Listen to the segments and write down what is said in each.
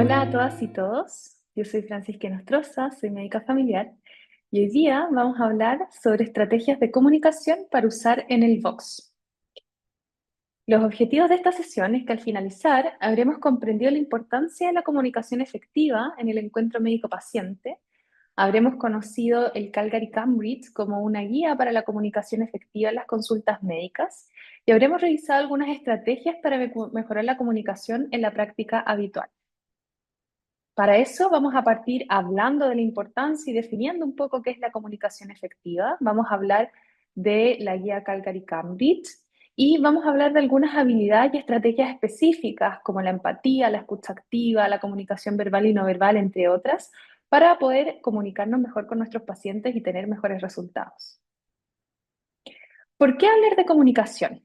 Hola a todas y todos, yo soy Francisca Nostroza, soy médica familiar y hoy día vamos a hablar sobre estrategias de comunicación para usar en el Vox. Los objetivos de esta sesión es que al finalizar habremos comprendido la importancia de la comunicación efectiva en el encuentro médico-paciente, habremos conocido el Calgary Cambridge como una guía para la comunicación efectiva en las consultas médicas y habremos revisado algunas estrategias para mejorar la comunicación en la práctica habitual. Para eso vamos a partir hablando de la importancia y definiendo un poco qué es la comunicación efectiva. Vamos a hablar de la guía Calgary Cambridge y vamos a hablar de algunas habilidades y estrategias específicas como la empatía, la escucha activa, la comunicación verbal y no verbal, entre otras, para poder comunicarnos mejor con nuestros pacientes y tener mejores resultados. ¿Por qué hablar de comunicación?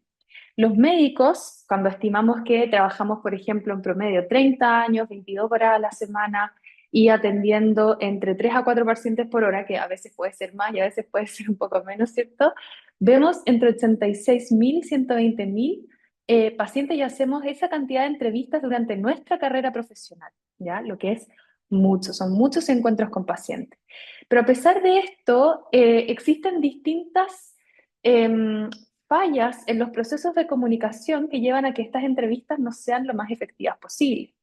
Los médicos, cuando estimamos que trabajamos, por ejemplo, en promedio 30 años, 22 horas a la semana y atendiendo entre 3 a 4 pacientes por hora, que a veces puede ser más y a veces puede ser un poco menos, ¿cierto? Vemos entre 86.000 y 120.000 pacientes y hacemos esa cantidad de entrevistas durante nuestra carrera profesional, ¿ya? Lo que es mucho, son muchos encuentros con pacientes. Pero a pesar de esto, existen distintas em, fallas en los procesos de comunicación que llevan a que estas entrevistas no sean lo más efectivas posible.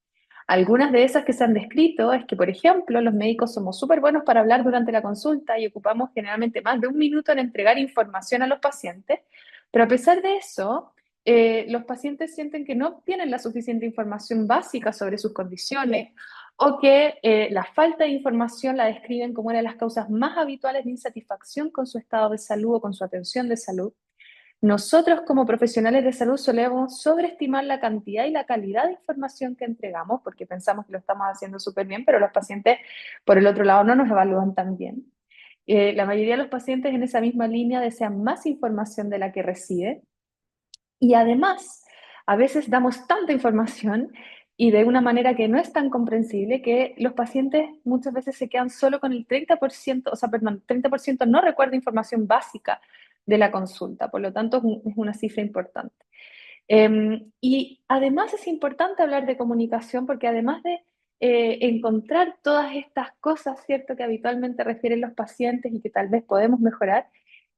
Algunas de esas que se han descrito es que, por ejemplo, los médicos somos súper buenos para hablar durante la consulta y ocupamos generalmente más de un minuto en entregar información a los pacientes, pero a pesar de eso, los pacientes sienten que no obtienen la suficiente información básica sobre sus condiciones o que la falta de información la describen como una de las causas más habituales de insatisfacción con su estado de salud o con su atención de salud. Nosotros como profesionales de salud solemos sobreestimar la cantidad y la calidad de información que entregamos porque pensamos que lo estamos haciendo súper bien, pero los pacientes, por el otro lado, no nos evalúan tan bien. La mayoría de los pacientes en esa misma línea desean más información de la que reciben y además, a veces damos tanta información y de una manera que no es tan comprensible que los pacientes muchas veces se quedan solo con el 30%, o sea, perdón, 30% no recuerda información básica de la consulta, por lo tanto es una cifra importante. Y además es importante hablar de comunicación porque además de encontrar todas estas cosas, ¿cierto?, que habitualmente refieren los pacientes y que tal vez podemos mejorar,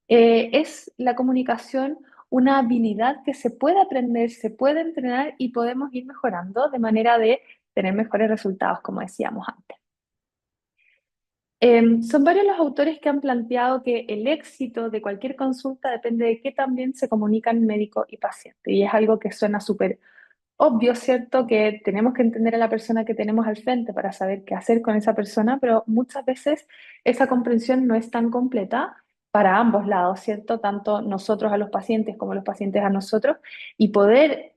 es la comunicación una habilidad que se puede aprender, se puede entrenar y podemos ir mejorando de manera de tener mejores resultados, como decíamos antes. Son varios los autores que han planteado que el éxito de cualquier consulta depende de qué también se comunican médico y paciente. Y es algo que suena súper obvio, ¿cierto? Que tenemos que entender a la persona que tenemos al frente para saber qué hacer con esa persona, pero muchas veces esa comprensión no es tan completa para ambos lados, ¿cierto? Tanto nosotros a los pacientes como los pacientes a nosotros. Y poder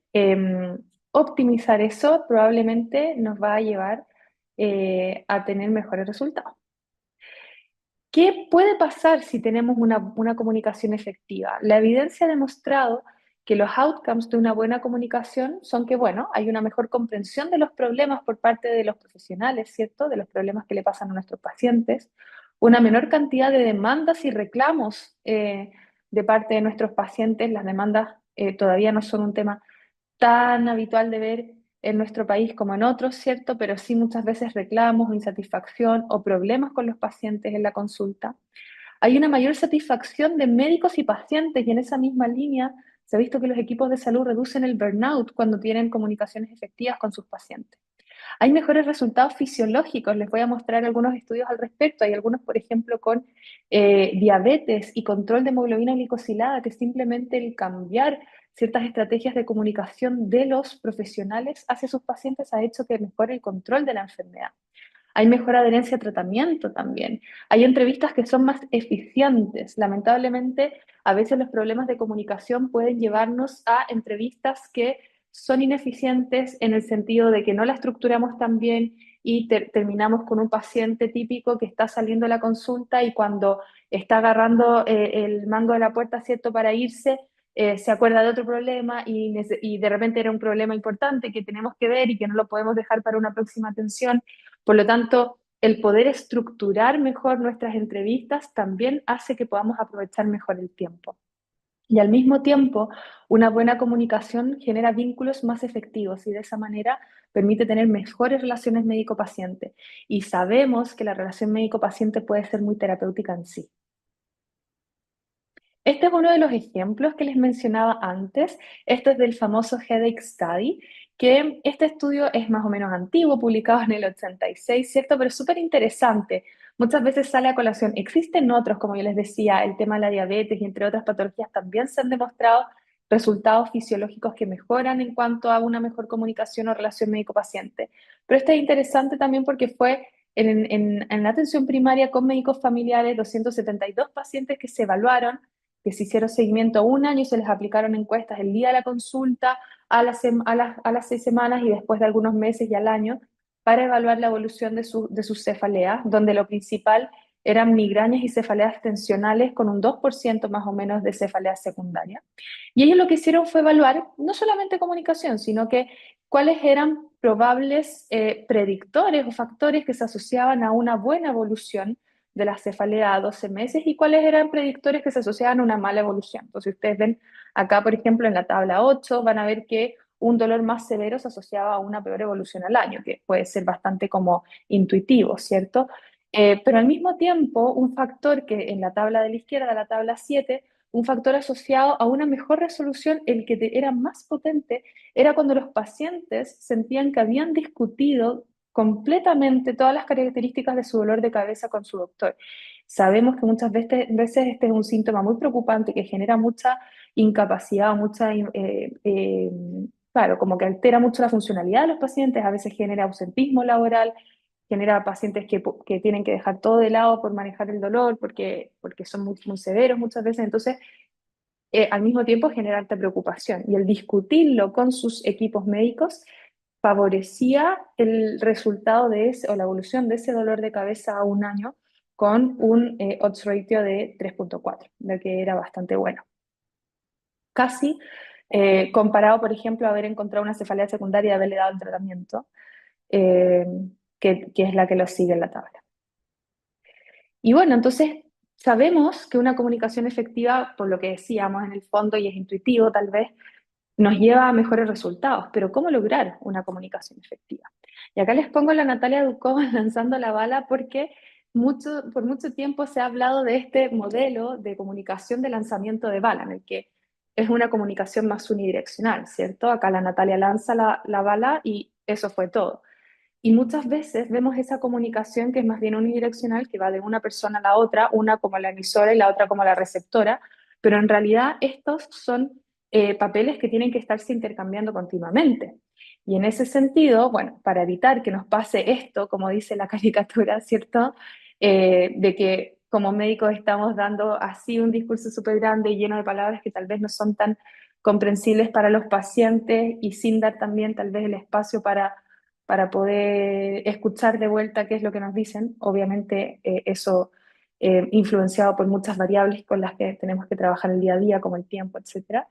optimizar eso probablemente nos va a llevar a tener mejores resultados. ¿Qué puede pasar si tenemos una comunicación efectiva? La evidencia ha demostrado que los outcomes de una buena comunicación son que, bueno, hay una mejor comprensión de los problemas por parte de los profesionales, ¿cierto? De los problemas que le pasan a nuestros pacientes, una menor cantidad de demandas y reclamos de parte de nuestros pacientes. Las demandas todavía no son un tema tan habitual de ver en nuestro país como en otros, ¿cierto? Pero sí muchas veces reclamos, insatisfacción o problemas con los pacientes en la consulta. Hay una mayor satisfacción de médicos y pacientes y en esa misma línea se ha visto que los equipos de salud reducen el burnout cuando tienen comunicaciones efectivas con sus pacientes. Hay mejores resultados fisiológicos, les voy a mostrar algunos estudios al respecto. Hay algunos, por ejemplo, con diabetes y control de hemoglobina glicosilada, que simplemente el cambiar ciertas estrategias de comunicación de los profesionales hacia sus pacientes ha hecho que mejore el control de la enfermedad. Hay mejor adherencia a tratamiento también. Hay entrevistas que son más eficientes. Lamentablemente, a veces los problemas de comunicación pueden llevarnos a entrevistas que son ineficientes en el sentido de que no la estructuramos tan bien y terminamos con un paciente típico que está saliendo de la consulta y cuando está agarrando el mango de la puerta, ¿cierto?, para irse, se acuerda de otro problema y de repente era un problema importante que tenemos que ver y que no lo podemos dejar para una próxima atención. Por lo tanto, el poder estructurar mejor nuestras entrevistas también hace que podamos aprovechar mejor el tiempo. Y al mismo tiempo, una buena comunicación genera vínculos más efectivos y de esa manera permite tener mejores relaciones médico-paciente. Y sabemos que la relación médico-paciente puede ser muy terapéutica en sí. Este es uno de los ejemplos que les mencionaba antes. Esto es del famoso Headache Study, que este estudio es más o menos antiguo, publicado en el 86, ¿cierto? Pero es súper interesante. Muchas veces sale a colación. Existen otros, como yo les decía, el tema de la diabetes y entre otras patologías también se han demostrado resultados fisiológicos que mejoran en cuanto a una mejor comunicación o relación médico-paciente. Pero este es interesante también porque fue en la atención primaria con médicos familiares, 272 pacientes que se evaluaron, que se hicieron seguimiento un año y se les aplicaron encuestas el día de la consulta, a las 6 semanas y después de algunos meses y al año, para evaluar la evolución de sus cefaleas, donde lo principal eran migrañas y cefaleas tensionales con un 2% más o menos de cefaleas secundarias. Y ellos lo que hicieron fue evaluar no solamente comunicación, sino que cuáles eran probables predictores o factores que se asociaban a una buena evolución de la cefalea a 12 meses y cuáles eran predictores que se asociaban a una mala evolución. Entonces, ustedes ven acá, por ejemplo, en la tabla 8, van a ver que un dolor más severo se asociaba a una peor evolución al año, que puede ser bastante como intuitivo, ¿cierto? Pero al mismo tiempo, un factor que en la tabla de la izquierda, la tabla 7, un factor asociado a una mejor resolución, el que era más potente, era cuando los pacientes sentían que habían discutido completamente todas las características de su dolor de cabeza con su doctor. Sabemos que muchas veces este es un síntoma muy preocupante que genera mucha incapacidad, claro, como que altera mucho la funcionalidad de los pacientes, a veces genera ausentismo laboral, genera pacientes que tienen que dejar todo de lado por manejar el dolor, porque son muy, muy severos muchas veces. Entonces, al mismo tiempo genera alta preocupación. Y el discutirlo con sus equipos médicos favorecía el resultado de ese, o la evolución de ese dolor de cabeza a un año con un odds ratio de 3,4, lo que era bastante bueno. Casi comparado, por ejemplo, a haber encontrado una cefalea secundaria y haberle dado el tratamiento, eh, que es la que lo sigue en la tabla. Y bueno, entonces sabemos que una comunicación efectiva, por lo que decíamos en el fondo, y es intuitivo tal vez, nos lleva a mejores resultados, pero ¿cómo lograr una comunicación efectiva? Y acá les pongo a la Natalia Ducó lanzando la bala porque por mucho tiempo se ha hablado de este modelo de comunicación de lanzamiento de bala, en el que es una comunicación más unidireccional, ¿cierto? Acá la Natalia lanza la bala y eso fue todo. Y muchas veces vemos esa comunicación que es más bien unidireccional, que va de una persona a la otra, una como la emisora y la otra como la receptora, pero en realidad estos son papeles que tienen que estarse intercambiando continuamente. Y en ese sentido, bueno, para evitar que nos pase esto, como dice la caricatura, ¿cierto? De que como médicos estamos dando así un discurso súper grande y lleno de palabras que tal vez no son tan comprensibles para los pacientes y sin dar también tal vez el espacio para poder escuchar de vuelta qué es lo que nos dicen. Obviamente eso influenciado por muchas variables con las que tenemos que trabajar el día a día, como el tiempo, etcétera.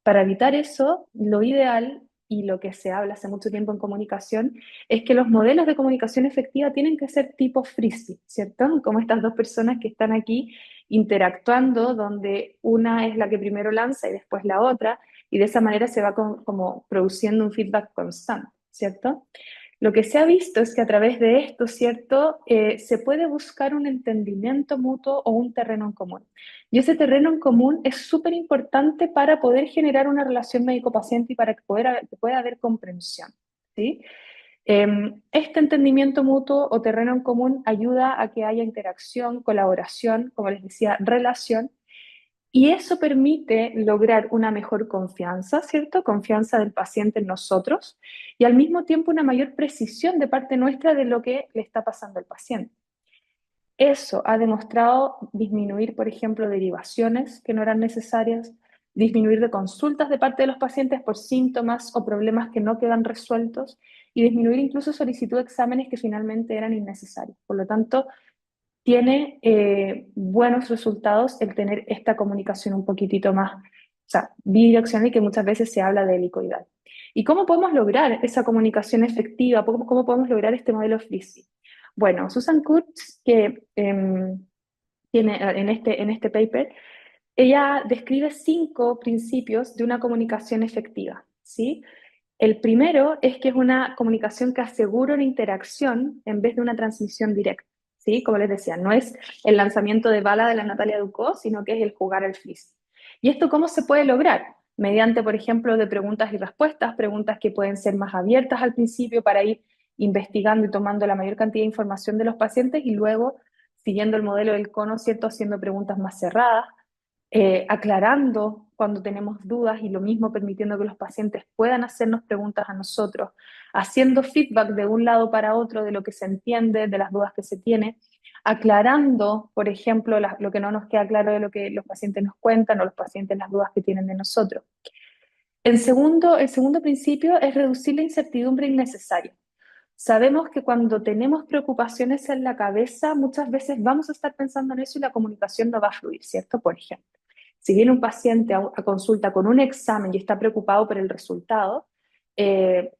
Para evitar eso, lo ideal y lo que se habla hace mucho tiempo en comunicación es que los modelos de comunicación efectiva tienen que ser tipo frisbee, ¿cierto? Como estas dos personas que están aquí interactuando, donde una es la que primero lanza y después la otra, y de esa manera se va como produciendo un feedback constante, ¿cierto? Lo que se ha visto es que a través de esto, ¿cierto? Se puede buscar un entendimiento mutuo o un terreno en común. Y ese terreno en común es súper importante para poder generar una relación médico-paciente y para que pueda haber comprensión, ¿sí? Este entendimiento mutuo o terreno en común ayuda a que haya interacción, colaboración, como les decía, relación, y eso permite lograr una mejor confianza, ¿cierto? Confianza del paciente en nosotros y al mismo tiempo una mayor precisión de parte nuestra de lo que le está pasando al paciente. Eso ha demostrado disminuir, por ejemplo, derivaciones que no eran necesarias, disminuir de consultas de parte de los pacientes por síntomas o problemas que no quedan resueltos y disminuir incluso solicitud de exámenes que finalmente eran innecesarios. Por lo tanto, tiene buenos resultados el tener esta comunicación un poquitito más, o sea, bidireccional y que muchas veces se habla de helicoidal. ¿Y cómo podemos lograr esa comunicación efectiva? ¿Cómo podemos lograr este modelo FRISI? Bueno, Susan Kurtz, que tiene en este paper, Ella describe 5 principios de una comunicación efectiva, ¿sí? El primero es que es una comunicación que asegura una interacción en vez de una transmisión directa, ¿sí? Como les decía, no es el lanzamiento de bala de la Natalia Ducó, sino que es el jugar al frisbee. ¿Y esto cómo se puede lograr? Mediante, por ejemplo, de preguntas y respuestas, preguntas que pueden ser más abiertas al principio para ir investigando y tomando la mayor cantidad de información de los pacientes y luego, siguiendo el modelo del cono, ¿cierto? Haciendo preguntas más cerradas, aclarando cuando tenemos dudas y lo mismo permitiendo que los pacientes puedan hacernos preguntas a nosotros, haciendo feedback de un lado para otro de lo que se entiende, de las dudas que se tiene, aclarando, por ejemplo, lo que no nos queda claro de lo que los pacientes nos cuentan o los pacientes las dudas que tienen de nosotros. El segundo principio es reducir la incertidumbre innecesaria. Sabemos que cuando tenemos preocupaciones en la cabeza, muchas veces vamos a estar pensando en eso y la comunicación no va a fluir, ¿cierto? Por ejemplo, si viene un paciente a consulta con un examen y está preocupado por el resultado, eh,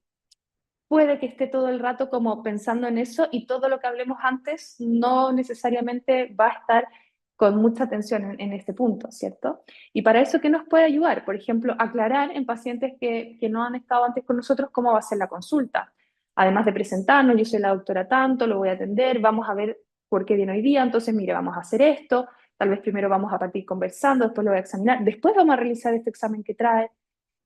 puede que esté todo el rato como pensando en eso y todo lo que hablemos antes no necesariamente va a estar con mucha atención en este punto, ¿cierto? Y para eso, ¿qué nos puede ayudar? Por ejemplo, aclarar en pacientes que no han estado antes con nosotros cómo va a ser la consulta. Además de presentarnos, yo soy la doctora tanto, lo voy a atender, vamos a ver por qué viene hoy día, entonces, mire, vamos a hacer esto, tal vez primero vamos a partir conversando, después lo voy a examinar, después vamos a realizar este examen que trae,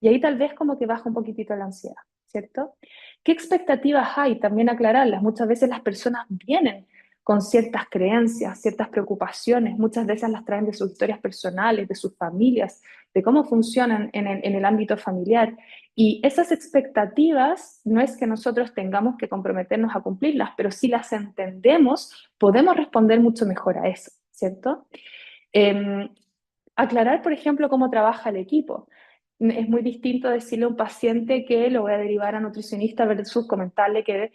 y ahí tal vez como que baja un poquitito la ansiedad, ¿cierto? ¿Qué expectativas hay? También aclararlas. Muchas veces las personas vienen con ciertas creencias, ciertas preocupaciones, muchas veces las traen de sus historias personales, de sus familias, de cómo funcionan en el ámbito familiar. Y esas expectativas no es que nosotros tengamos que comprometernos a cumplirlas, pero si las entendemos, podemos responder mucho mejor a eso, ¿cierto? Eh, Aclarar, por ejemplo, cómo trabaja el equipo. Es muy distinto decirle a un paciente que lo voy a derivar a nutricionista versus comentarle que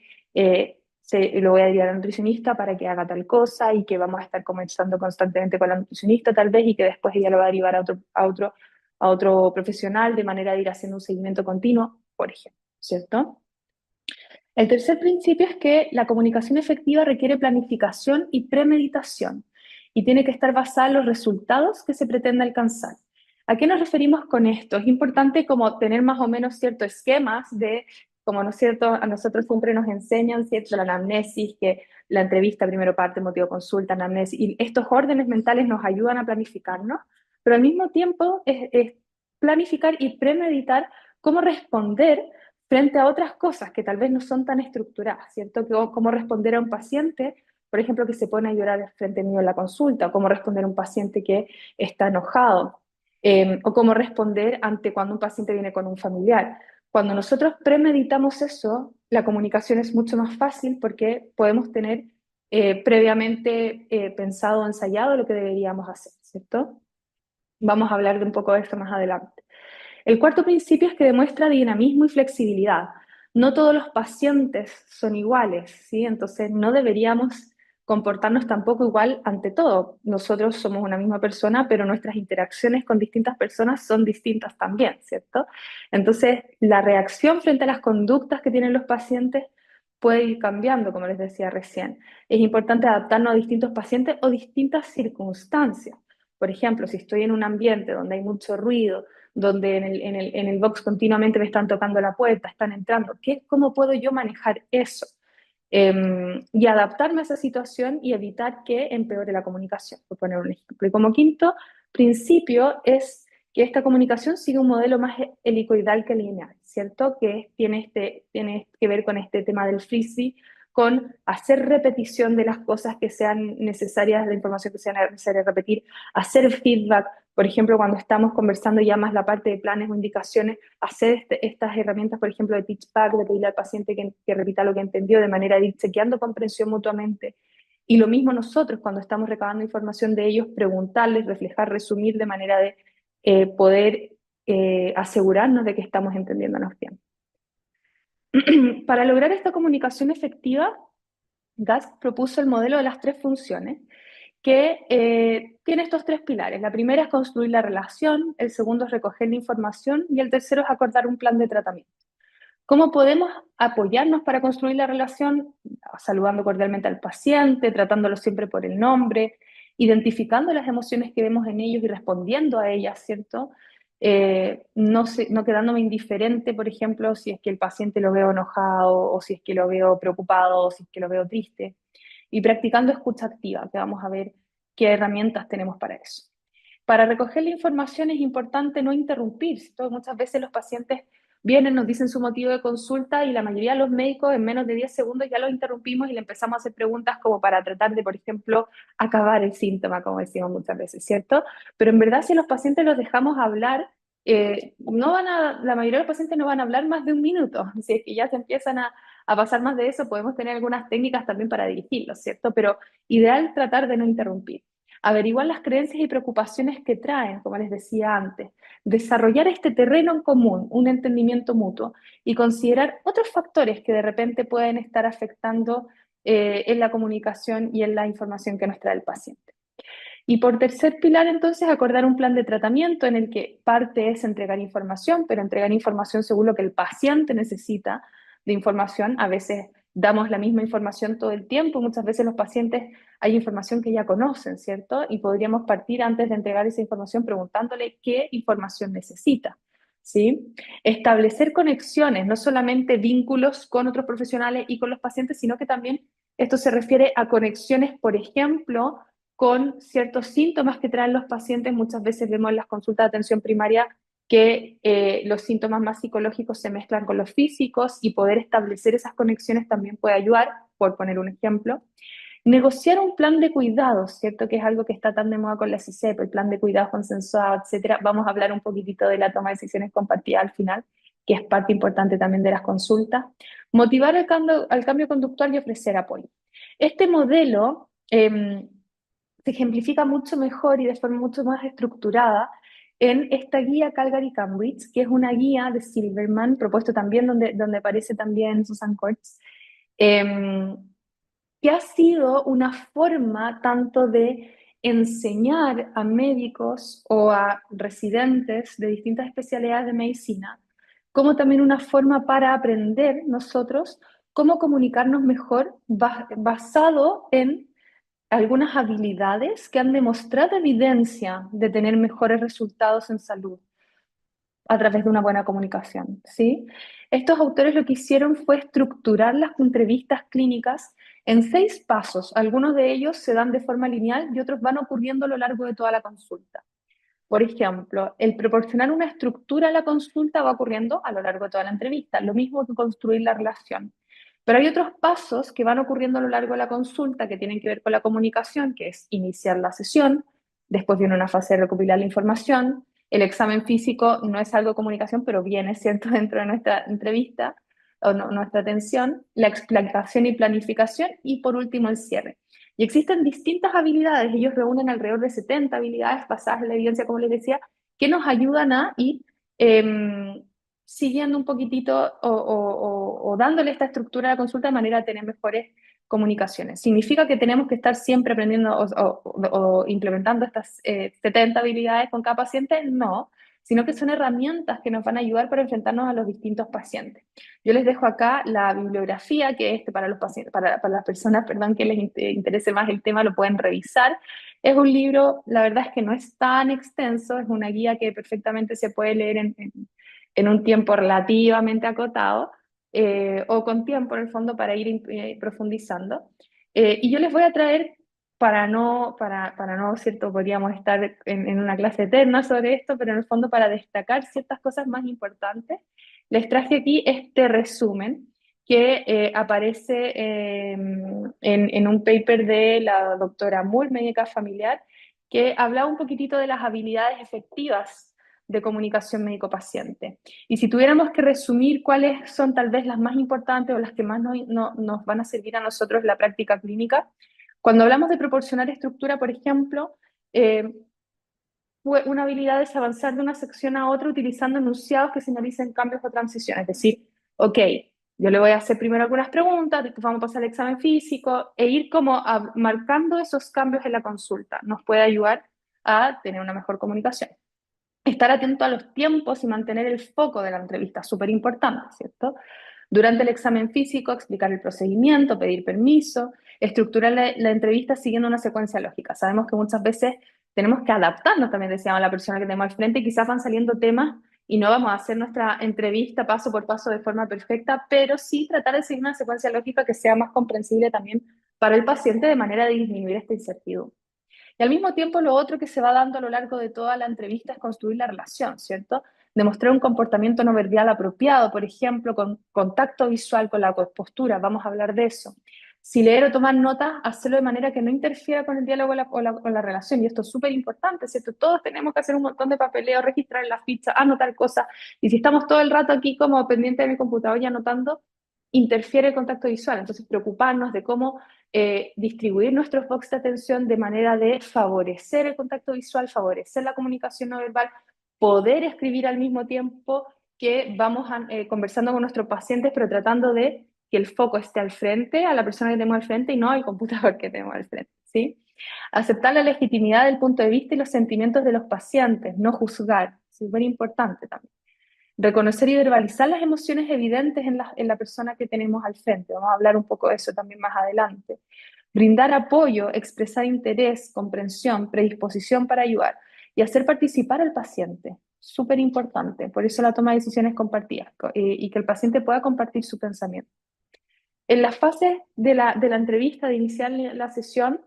lo voy a derivar a nutricionista para que haga tal cosa y que vamos a estar conversando constantemente con la nutricionista tal vez y que después ella lo va a derivar a otro profesional de manera de ir haciendo un seguimiento continuo, por ejemplo, ¿cierto? El tercer principio es que la comunicación efectiva requiere planificación y premeditación y tiene que estar basada en los resultados que se pretende alcanzar. ¿A qué nos referimos con esto? Es importante como tener más o menos ciertos esquemas de, como no es cierto, a nosotros siempre nos enseñan, ¿cierto? La anamnesis, que la entrevista primero parte, motivo consulta, anamnesis, y estos órdenes mentales nos ayudan a planificarnos, pero al mismo tiempo es planificar y premeditar cómo responder frente a otras cosas que tal vez no son tan estructuradas, ¿cierto? Que, cómo responder a un paciente, por ejemplo, que se pone a llorar frente mío en la consulta, o cómo responder a un paciente que está enojado, o cómo responder ante cuando un paciente viene con un familiar. Cuando nosotros premeditamos eso, la comunicación es mucho más fácil porque podemos tener previamente pensado o ensayado lo que deberíamos hacer, ¿cierto? Vamos a hablar de un poco de esto más adelante. El cuarto principio es que demuestra dinamismo y flexibilidad. No todos los pacientes son iguales, ¿sí? Entonces no deberíamos comportarnos tampoco igual ante todo. Nosotros somos una misma persona, pero nuestras interacciones con distintas personas son distintas también, ¿cierto? Entonces la reacción frente a las conductas que tienen los pacientes puede ir cambiando, como les decía recién. Es importante adaptarnos a distintos pacientes o distintas circunstancias. Por ejemplo, si estoy en un ambiente donde hay mucho ruido, donde en el box continuamente me están tocando la puerta, están entrando. ¿Cómo puedo yo manejar eso? Y adaptarme a esa situación y evitar que empeore la comunicación, por poner un ejemplo. Y como quinto principio es que esta comunicación sigue un modelo más helicoidal que lineal, ¿cierto? Que tiene que ver con este tema del frisbee, con hacer repetición de las cosas que sean necesarias, la información que sea necesaria repetir, hacer feedback, por ejemplo, cuando estamos conversando ya más la parte de planes o indicaciones, hacer estas herramientas, por ejemplo, de teach back, de pedirle al paciente que repita lo que entendió, de manera de ir chequeando comprensión mutuamente. Y lo mismo nosotros, cuando estamos recabando información de ellos, preguntarles, reflejar, resumir, de manera de poder asegurarnos de que estamos entendiéndonos bien. Para lograr esta comunicación efectiva, Gask propuso el modelo de las 3 funciones, que tiene estos 3 pilares. La primera es construir la relación, el segundo es recoger la información y el tercero es acordar un plan de tratamiento. ¿Cómo podemos apoyarnos para construir la relación? Saludando cordialmente al paciente, tratándolo siempre por el nombre, identificando las emociones que vemos en ellos y respondiendo a ellas, ¿cierto? No quedándome indiferente, por ejemplo, si es que el paciente lo veo enojado o si es que lo veo preocupado o si es que lo veo triste. Y practicando escucha activa, que vamos a ver qué herramientas tenemos para eso. Para recoger la información es importante no interrumpir. ¿Cierto? Muchas veces los pacientes vienen, nos dicen su motivo de consulta y la mayoría de los médicos en menos de 10 segundos ya los interrumpimos y le empezamos a hacer preguntas como para tratar de, por ejemplo, acabar el síntoma, como decimos muchas veces, ¿cierto? Pero en verdad si los pacientes los dejamos hablar, la mayoría de los pacientes no van a hablar más de un minuto. Si es que ya se empiezan a pasar más de eso, podemos tener algunas técnicas también para dirigirlos, ¿cierto? Pero ideal tratar de no interrumpir. Averiguar las creencias y preocupaciones que traen, como les decía antes, desarrollar este terreno en común, un entendimiento mutuo, y considerar otros factores que de repente pueden estar afectando en la comunicación y en la información que nos trae el paciente. Y por tercer pilar, entonces, acordar un plan de tratamiento en el que parte es entregar información, pero entregar información según lo que el paciente necesita de información. A veces damos la misma información todo el tiempo, muchas veces los pacientes hay información que ya conocen, ¿cierto? Y podríamos partir antes de entregar esa información preguntándole qué información necesita. ¿Sí? Establecer conexiones, no solamente vínculos con otros profesionales y con los pacientes, sino que también esto se refiere a conexiones, por ejemplo, con ciertos síntomas que traen los pacientes. Muchas veces vemos en las consultas de atención primaria que los síntomas más psicológicos se mezclan con los físicos y poder establecer esas conexiones también puede ayudar, por poner un ejemplo. Negociar un plan de cuidados, ¿cierto? Que es algo que está tan de moda con la CICEP, el plan de cuidados consensuado, etcétera. Vamos a hablar un poquitito de la toma de decisiones compartida al final, que es parte importante también de las consultas. Motivar al cambio conductual y ofrecer apoyo. Este modelo se ejemplifica mucho mejor y de forma mucho más estructurada en esta guía Calgary-Cambridge, que es una guía de Silverman, propuesto también donde aparece también Susan Coates, que ha sido una forma tanto de enseñar a médicos o a residentes de distintas especialidades de medicina, como también una forma para aprender nosotros cómo comunicarnos mejor basado en algunas habilidades que han demostrado evidencia de tener mejores resultados en salud a través de una buena comunicación, ¿sí? Estos autores lo que hicieron fue estructurar las entrevistas clínicas en 6 pasos. Algunos de ellos se dan de forma lineal y otros van ocurriendo a lo largo de toda la consulta. Por ejemplo, el proporcionar una estructura a la consulta va ocurriendo a lo largo de toda la entrevista, lo mismo que construir la relación. Pero hay otros pasos que van ocurriendo a lo largo de la consulta que tienen que ver con la comunicación, que es iniciar la sesión, después viene una fase de recopilar la información, el examen físico no es algo de comunicación, pero viene, ¿cierto?, dentro de nuestra entrevista o nuestra atención, la explicación y planificación y por último el cierre. Y existen distintas habilidades, ellos reúnen alrededor de 70 habilidades basadas en la evidencia, como les decía, que nos ayudan a ir siguiendo un poquitito o dándole esta estructura a la consulta de manera a tener mejores comunicaciones. ¿Significa que tenemos que estar siempre aprendiendo o implementando estas 70 habilidades con cada paciente? No, sino que son herramientas que nos van a ayudar para enfrentarnos a los distintos pacientes. Yo les dejo acá la bibliografía, que para los pacientes, para las personas, perdón, que les interese más el tema, lo pueden revisar. Es un libro, la verdad es que no es tan extenso, es una guía que perfectamente se puede leer en un tiempo relativamente acotado, o con tiempo en el fondo para ir profundizando. Y yo les voy a traer, para no, ¿cierto? Podríamos estar en una clase eterna sobre esto, pero en el fondo para destacar ciertas cosas más importantes, les traje aquí este resumen que aparece en un paper de la doctora Moore, médica familiar, que hablaba un poquitito de las habilidades efectivas de comunicación médico-paciente. Y si tuviéramos que resumir cuáles son tal vez las más importantes o las que más nos van a servir a nosotros en la práctica clínica, cuando hablamos de proporcionar estructura, por ejemplo, una habilidad es avanzar de una sección a otra utilizando enunciados que señalicen cambios o transiciones. Es decir, ok, yo le voy a hacer primero algunas preguntas, después vamos a pasar al examen físico e ir como marcando esos cambios en la consulta. Nos puede ayudar a tener una mejor comunicación. Estar atento a los tiempos y mantener el foco de la entrevista, súper importante, ¿cierto? Durante el examen físico, explicar el procedimiento, pedir permiso, estructurar la entrevista siguiendo una secuencia lógica. Sabemos que muchas veces tenemos que adaptarnos también, decíamos, a la persona que tenemos al frente y quizás van saliendo temas y no vamos a hacer nuestra entrevista paso por paso de forma perfecta, pero sí tratar de seguir una secuencia lógica que sea más comprensible también para el paciente de manera de disminuir esta incertidumbre. Y al mismo tiempo, lo otro que se va dando a lo largo de toda la entrevista es construir la relación, ¿cierto? Demostrar un comportamiento no verbal apropiado, por ejemplo, con contacto visual con la postura, vamos a hablar de eso. Si leer o tomar notas, hacerlo de manera que no interfiera con el diálogo o la relación, y esto es súper importante, ¿cierto? Todos tenemos que hacer un montón de papeleo, registrar en la ficha, anotar cosas, y si estamos todo el rato aquí como pendiente de mi computador y anotando, interfiere el contacto visual, entonces preocuparnos de cómo distribuir nuestros box de atención de manera de favorecer el contacto visual, favorecer la comunicación no verbal, poder escribir al mismo tiempo que vamos conversando con nuestros pacientes, pero tratando de que el foco esté al frente, a la persona que tenemos al frente y no al computador que tenemos al frente, ¿sí? Aceptar la legitimidad del punto de vista y los sentimientos de los pacientes, no juzgar, súper importante también. Reconocer y verbalizar las emociones evidentes en la persona que tenemos al frente. Vamos a hablar un poco de eso también más adelante. Brindar apoyo, expresar interés, comprensión, predisposición para ayudar y hacer participar al paciente. Súper importante. Por eso la toma de decisiones compartidas y que el paciente pueda compartir su pensamiento. En las fases de la entrevista, de iniciar la sesión,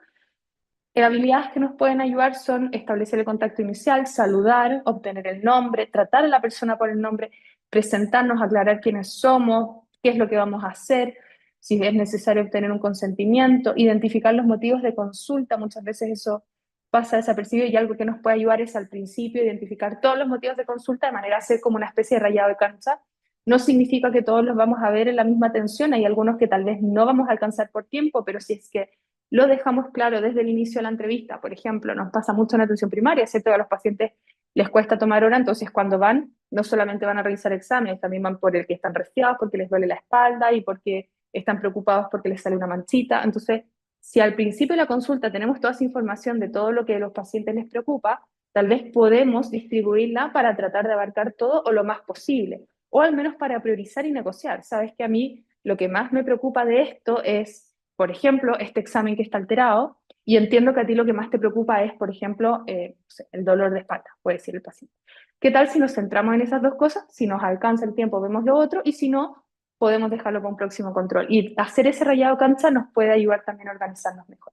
habilidades que nos pueden ayudar son establecer el contacto inicial, saludar, obtener el nombre, tratar a la persona por el nombre, presentarnos, aclarar quiénes somos, qué es lo que vamos a hacer, si es necesario obtener un consentimiento, identificar los motivos de consulta. Muchas veces eso pasa desapercibido y algo que nos puede ayudar es al principio identificar todos los motivos de consulta de manera a hacer como una especie de rayado de cancha. No significa que todos los vamos a ver en la misma atención, hay algunos que tal vez no vamos a alcanzar por tiempo, pero si es que lo dejamos claro desde el inicio de la entrevista. Por ejemplo, nos pasa mucho en atención primaria, ¿cierto? Que a los pacientes les cuesta tomar hora, entonces cuando van, no solamente van a realizar exámenes, también van por el que están resfriados, porque les duele la espalda y porque están preocupados porque les sale una manchita. Entonces, si al principio de la consulta tenemos toda esa información de todo lo que a los pacientes les preocupa, tal vez podemos distribuirla para tratar de abarcar todo o lo más posible, o al menos para priorizar y negociar. Sabes que a mí lo que más me preocupa de esto es, por ejemplo, este examen que está alterado, y entiendo que a ti lo que más te preocupa es, por ejemplo, no sé, el dolor de espalda, puede decir el paciente. ¿Qué tal si nos centramos en esas dos cosas? Si nos alcanza el tiempo, vemos lo otro, y si no, podemos dejarlo para un próximo control. Y hacer ese rayado cancha nos puede ayudar también a organizarnos mejor.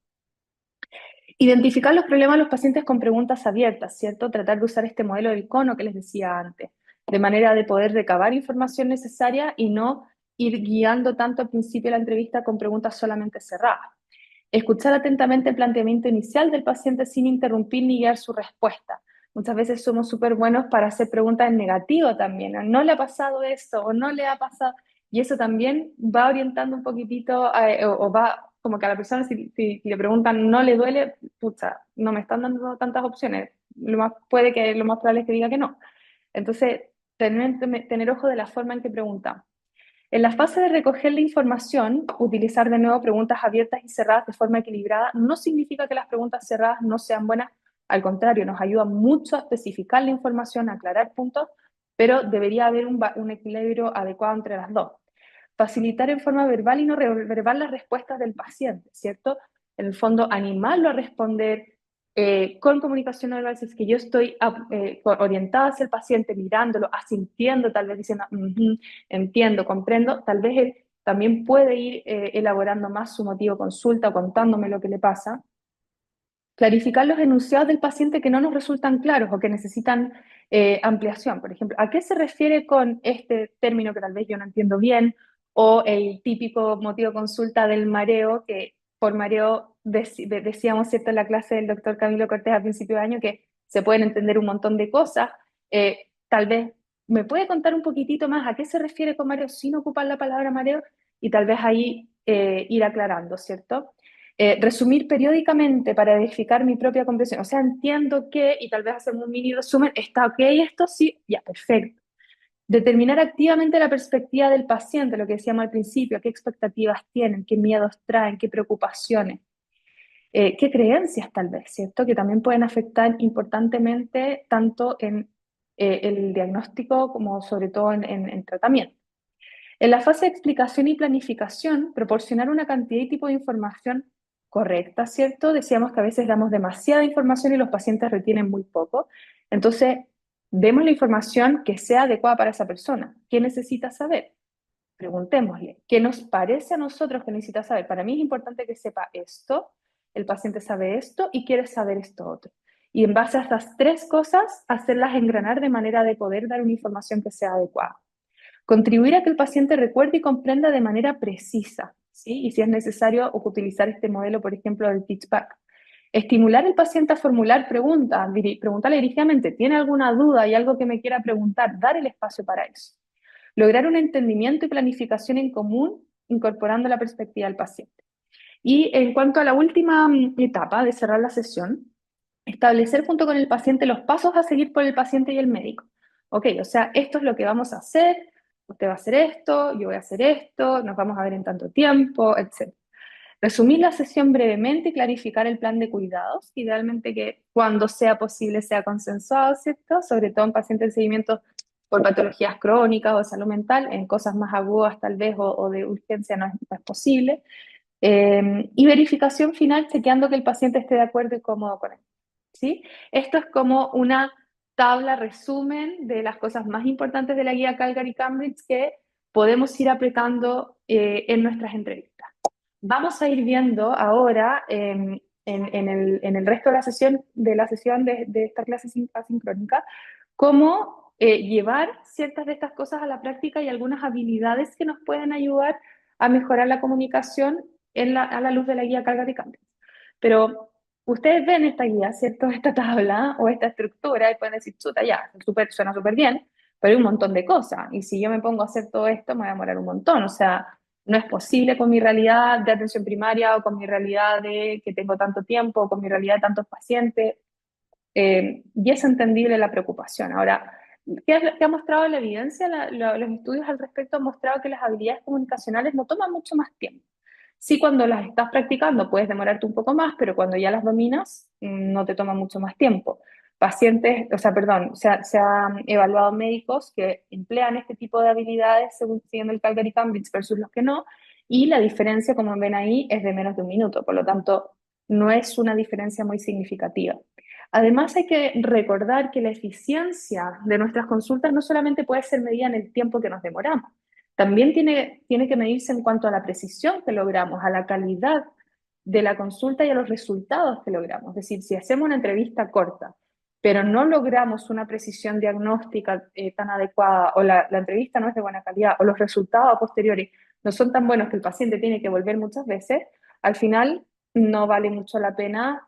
Identificar los problemas de los pacientes con preguntas abiertas, ¿cierto? Tratar de usar este modelo del cono que les decía antes, de manera de poder recabar información necesaria y no ir guiando tanto al principio de la entrevista con preguntas solamente cerradas. Escuchar atentamente el planteamiento inicial del paciente sin interrumpir ni guiar su respuesta. Muchas veces somos súper buenos para hacer preguntas en negativo también. ¿No le ha pasado esto o no le ha pasado? Y eso también va orientando un poquitito o va como que a la persona si le preguntan no le duele, pucha, no me están dando tantas opciones. Lo más probable es que diga que no. Entonces, tener ojo de la forma en que preguntamos. En la fase de recoger la información, utilizar de nuevo preguntas abiertas y cerradas de forma equilibrada no significa que las preguntas cerradas no sean buenas, al contrario, nos ayuda mucho a especificar la información, a aclarar puntos, pero debería haber un equilibrio adecuado entre las dos. Facilitar en forma verbal y no verbal las respuestas del paciente, ¿cierto? En el fondo, animarlo a responder con comunicación no verbal, si es que yo estoy orientada hacia el paciente, mirándolo, asintiendo, tal vez diciendo, entiendo, comprendo, tal vez él también puede ir elaborando más su motivo de consulta o contándome lo que le pasa. Clarificar los enunciados del paciente que no nos resultan claros o que necesitan ampliación. Por ejemplo, ¿a qué se refiere con este término que tal vez yo no entiendo bien? O el típico motivo de consulta del mareo, que por mareo decíamos, ¿cierto?, en la clase del doctor Camilo Cortés a principio de año, que se pueden entender un montón de cosas. Tal vez me puede contar un poquitito más a qué se refiere con mareo sin ocupar la palabra mareo y tal vez ahí ir aclarando, ¿cierto? Resumir periódicamente para verificar mi propia comprensión. O sea, entiendo que, y tal vez hacer un mini resumen, ¿está ok esto? Sí, ya, perfecto. Determinar activamente la perspectiva del paciente, lo que decíamos al principio, qué expectativas tienen, qué miedos traen, qué preocupaciones, qué creencias tal vez, ¿cierto? Que también pueden afectar importantemente tanto en el diagnóstico como sobre todo en tratamiento. En la fase de explicación y planificación, proporcionar una cantidad y tipo de información correcta, ¿cierto? Decíamos que a veces damos demasiada información y los pacientes retienen muy poco. Entonces, demos la información que sea adecuada para esa persona. ¿Qué necesita saber? Preguntémosle, ¿qué nos parece a nosotros que necesita saber? Para mí es importante que sepa esto, el paciente sabe esto y quiere saber esto otro. Y en base a estas tres cosas, hacerlas engranar de manera de poder dar una información que sea adecuada. Contribuir a que el paciente recuerde y comprenda de manera precisa, ¿sí? Y si es necesario, utilizar este modelo, por ejemplo, del teach-back. Estimular al paciente a formular preguntas, preguntarle dirigidamente, ¿tiene alguna duda y algo que me quiera preguntar? Dar el espacio para eso. Lograr un entendimiento y planificación en común, incorporando la perspectiva del paciente. Y en cuanto a la última etapa de cerrar la sesión, establecer junto con el paciente los pasos a seguir por el paciente y el médico. Ok, o sea, esto es lo que vamos a hacer, usted va a hacer esto, yo voy a hacer esto, nos vamos a ver en tanto tiempo, etc. Resumir la sesión brevemente y clarificar el plan de cuidados, idealmente que cuando sea posible sea consensuado, ¿cierto? Sobre todo en pacientes de seguimiento por patologías crónicas o de salud mental, en cosas más agudas tal vez o de urgencia no es posible. Y verificación final, chequeando que el paciente esté de acuerdo y cómodo con él, ¿sí? Esto es como una tabla resumen de las cosas más importantes de la guía Calgary-Cambridge que podemos ir apretando en nuestras entrevistas. Vamos a ir viendo ahora en el resto de la sesión de esta clase asincrónica cómo llevar ciertas de estas cosas a la práctica y algunas habilidades que nos pueden ayudar a mejorar la comunicación a la luz de la guía Calgary Cambridge. Pero ustedes ven esta guía, ¿cierto? Esta tabla o esta estructura y pueden decir, chuta, ya, suena súper bien, pero hay un montón de cosas. Y si yo me pongo a hacer todo esto, me voy a demorar un montón. O sea, no es posible con mi realidad de atención primaria o con mi realidad de que tengo tanto tiempo, o con mi realidad de tantos pacientes. Y es entendible la preocupación. Ahora, ¿qué ha mostrado la evidencia? Los estudios al respecto han mostrado que las habilidades comunicacionales no toman mucho más tiempo. Sí, cuando las estás practicando puedes demorarte un poco más, pero cuando ya las dominas, no te toma mucho más tiempo. Pacientes, o sea, perdón, se han evaluado médicos que emplean este tipo de habilidades según siguiendo el Calgary-Cambridge versus los que no, y la diferencia, como ven ahí, es de menos de un minuto. Por lo tanto, no es una diferencia muy significativa. Además, hay que recordar que la eficiencia de nuestras consultas no solamente puede ser medida en el tiempo que nos demoramos, también tiene que medirse en cuanto a la precisión que logramos, a la calidad de la consulta y a los resultados que logramos. Es decir, si hacemos una entrevista corta, pero no logramos una precisión diagnóstica tan adecuada, o la entrevista no es de buena calidad, o los resultados a posteriori no son tan buenos que el paciente tiene que volver muchas veces, al final no vale mucho la pena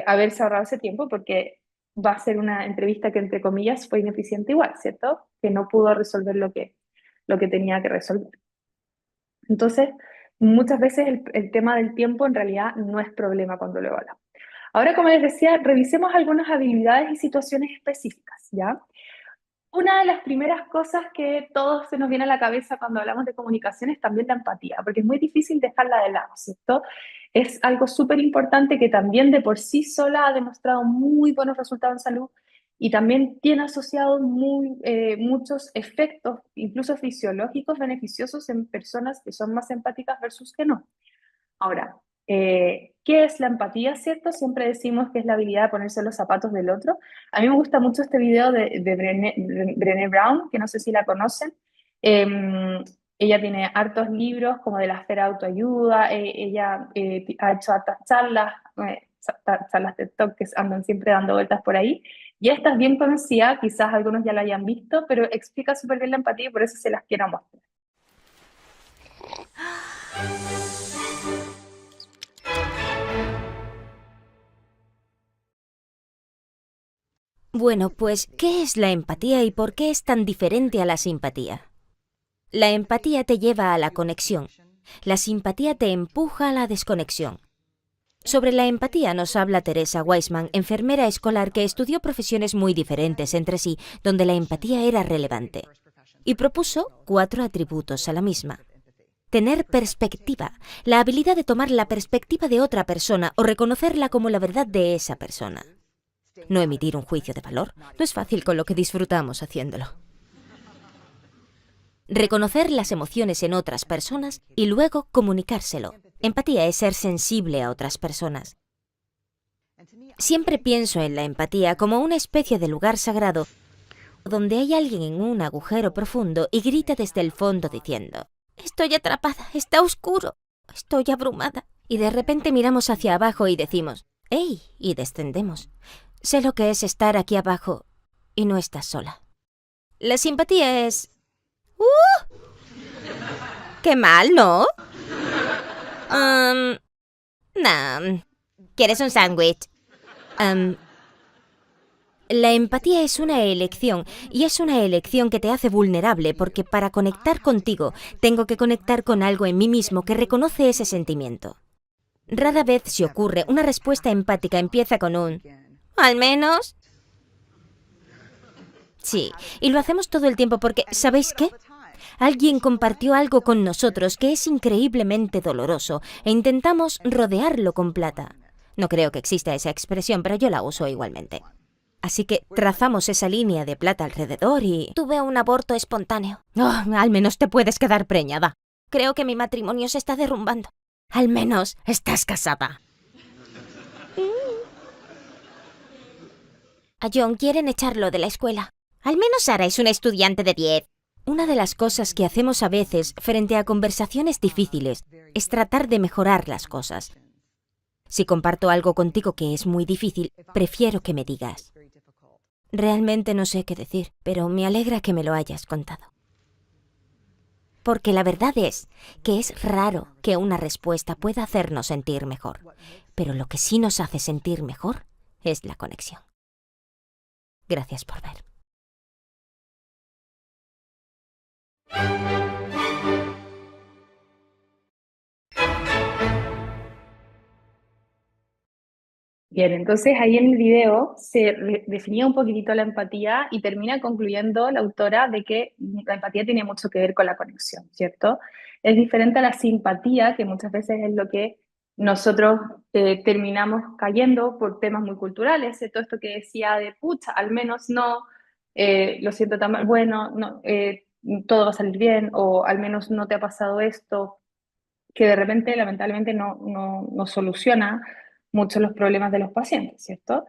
haberse ahorrado ese tiempo porque va a ser una entrevista que, entre comillas, fue ineficiente igual, ¿cierto? Que no pudo resolver lo que tenía que resolver. Entonces, muchas veces el tema del tiempo en realidad no es problema cuando lo evaluamos. Ahora, como les decía, revisemos algunas habilidades y situaciones específicas, ¿ya? Una de las primeras cosas que todos se nos viene a la cabeza cuando hablamos de comunicación es también la empatía, porque es muy difícil dejarla de lado, ¿cierto? Es algo súper importante que también de por sí sola ha demostrado muy buenos resultados en salud y también tiene asociados muchos efectos, incluso fisiológicos, beneficiosos en personas que son más empáticas versus que no. Ahora, ¿qué es la empatía, cierto? Siempre decimos que es la habilidad de ponerse en los zapatos del otro. A mí me gusta mucho este video de Brené Brown, que no sé si la conocen. Ella tiene hartos libros como de la esfera de autoayuda. Ella ha hecho hartas charlas de TED que andan siempre dando vueltas por ahí. Y esta es bien conocida, quizás algunos ya la hayan visto, pero explica súper bien la empatía y por eso se las quiero mostrar. Bueno, pues, ¿qué es la empatía y por qué es tan diferente a la simpatía? La empatía te lleva a la conexión. La simpatía te empuja a la desconexión. Sobre la empatía nos habla Teresa Weissman, enfermera escolar que estudió profesiones muy diferentes entre sí, donde la empatía era relevante, y propuso 4 atributos a la misma. Tener perspectiva, la habilidad de tomar la perspectiva de otra persona o reconocerla como la verdad de esa persona. No emitir un juicio de valor, no es fácil con lo que disfrutamos haciéndolo. reconocer las emociones en otras personas y luego comunicárselo. Empatía es ser sensible a otras personas. Siempre pienso en la empatía como una especie de lugar sagrado donde hay alguien en un agujero profundo y grita desde el fondo diciendo: «Estoy atrapada, está oscuro, estoy abrumada». Y de repente miramos hacia abajo y decimos: «¡Hey!» y descendemos. Sé lo que es estar aquí abajo y no estás sola. La simpatía es... ¡Qué mal!, ¿no? No. ¿Quieres un sándwich? La empatía es una elección, y es una elección que te hace vulnerable, porque para conectar contigo, tengo que conectar con algo en mí mismo que reconoce ese sentimiento. Rara vez se ocurre, una respuesta empática empieza con un «¿al menos?» Sí, y lo hacemos todo el tiempo porque, ¿sabéis qué? Alguien compartió algo con nosotros que es increíblemente doloroso e intentamos rodearlo con plata. No creo que exista esa expresión, pero yo la uso igualmente. Así que trazamos esa línea de plata alrededor y... Tuve un aborto espontáneo. Oh, al menos te puedes quedar preñada. Creo que mi matrimonio se está derrumbando. Al menos estás casada. A John quieren echarlo de la escuela. Al menos Sara es una estudiante de 10. Una de las cosas que hacemos a veces frente a conversaciones difíciles es tratar de mejorar las cosas. Si comparto algo contigo que es muy difícil, prefiero que me digas: «Realmente no sé qué decir, pero me alegra que me lo hayas contado». Porque la verdad es que es raro que una respuesta pueda hacernos sentir mejor. Pero lo que sí nos hace sentir mejor es la conexión. Gracias por ver. Bien, entonces ahí en el video se definía un poquitito la empatía y termina concluyendo la autora de que la empatía tiene mucho que ver con la conexión, ¿cierto? Es diferente a la simpatía, que muchas veces es lo que nosotros terminamos cayendo por temas muy culturales, todo esto que decía de pucha, al menos no, lo siento tan mal, bueno, no, todo va a salir bien, o al menos no te ha pasado esto, que de repente lamentablemente no soluciona mucho los problemas de los pacientes, ¿cierto?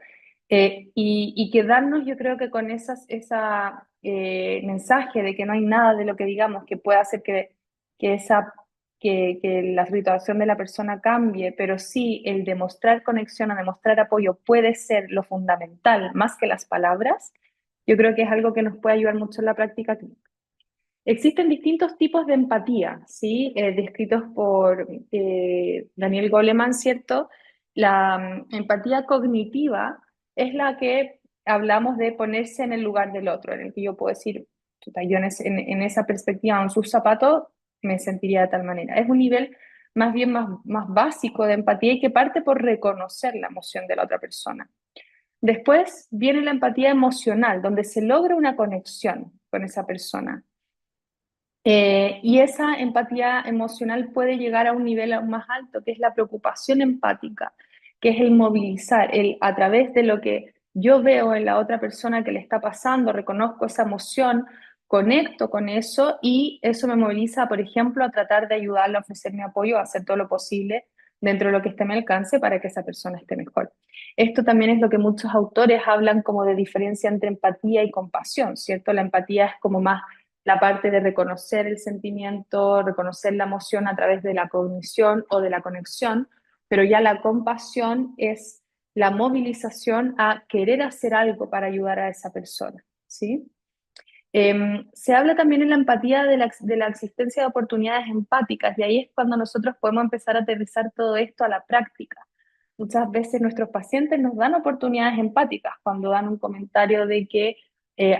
Y quedarnos yo creo que con esa mensaje de que no hay nada de lo que digamos que pueda hacer que, esa, que la situación de la persona cambie, pero sí el demostrar conexión o demostrar apoyo puede ser lo fundamental más que las palabras, yo creo que es algo que nos puede ayudar mucho en la práctica clínica. Existen distintos tipos de empatía, ¿sí? Descritos por Daniel Goleman, ¿cierto? La empatía cognitiva es la que hablamos de ponerse en el lugar del otro, en el que yo puedo decir: "Chuta, yo en esa perspectiva, en sus zapatos, me sentiría de tal manera". Es un nivel más bien más básico de empatía y que parte por reconocer la emoción de la otra persona. Después viene la empatía emocional, donde se logra una conexión con esa persona. Y esa empatía emocional puede llegar a un nivel aún más alto, que es la preocupación empática, que es el movilizar, el a través de lo que yo veo en la otra persona que le está pasando, reconozco esa emoción, conecto con eso y eso me moviliza, por ejemplo, a tratar de ayudarle, a ofrecer mi apoyo, a hacer todo lo posible dentro de lo que esté a mi alcance para que esa persona esté mejor. Esto también es lo que muchos autores hablan como de diferencia entre empatía y compasión, ¿cierto? La empatía es como más la parte de reconocer el sentimiento, reconocer la emoción a través de la cognición o de la conexión, pero ya la compasión es la movilización a querer hacer algo para ayudar a esa persona, ¿sí? Se habla también en la empatía de la existencia de oportunidades empáticas y ahí es cuando nosotros podemos empezar a aterrizar todo esto a la práctica. Muchas veces nuestros pacientes nos dan oportunidades empáticas cuando dan un comentario de que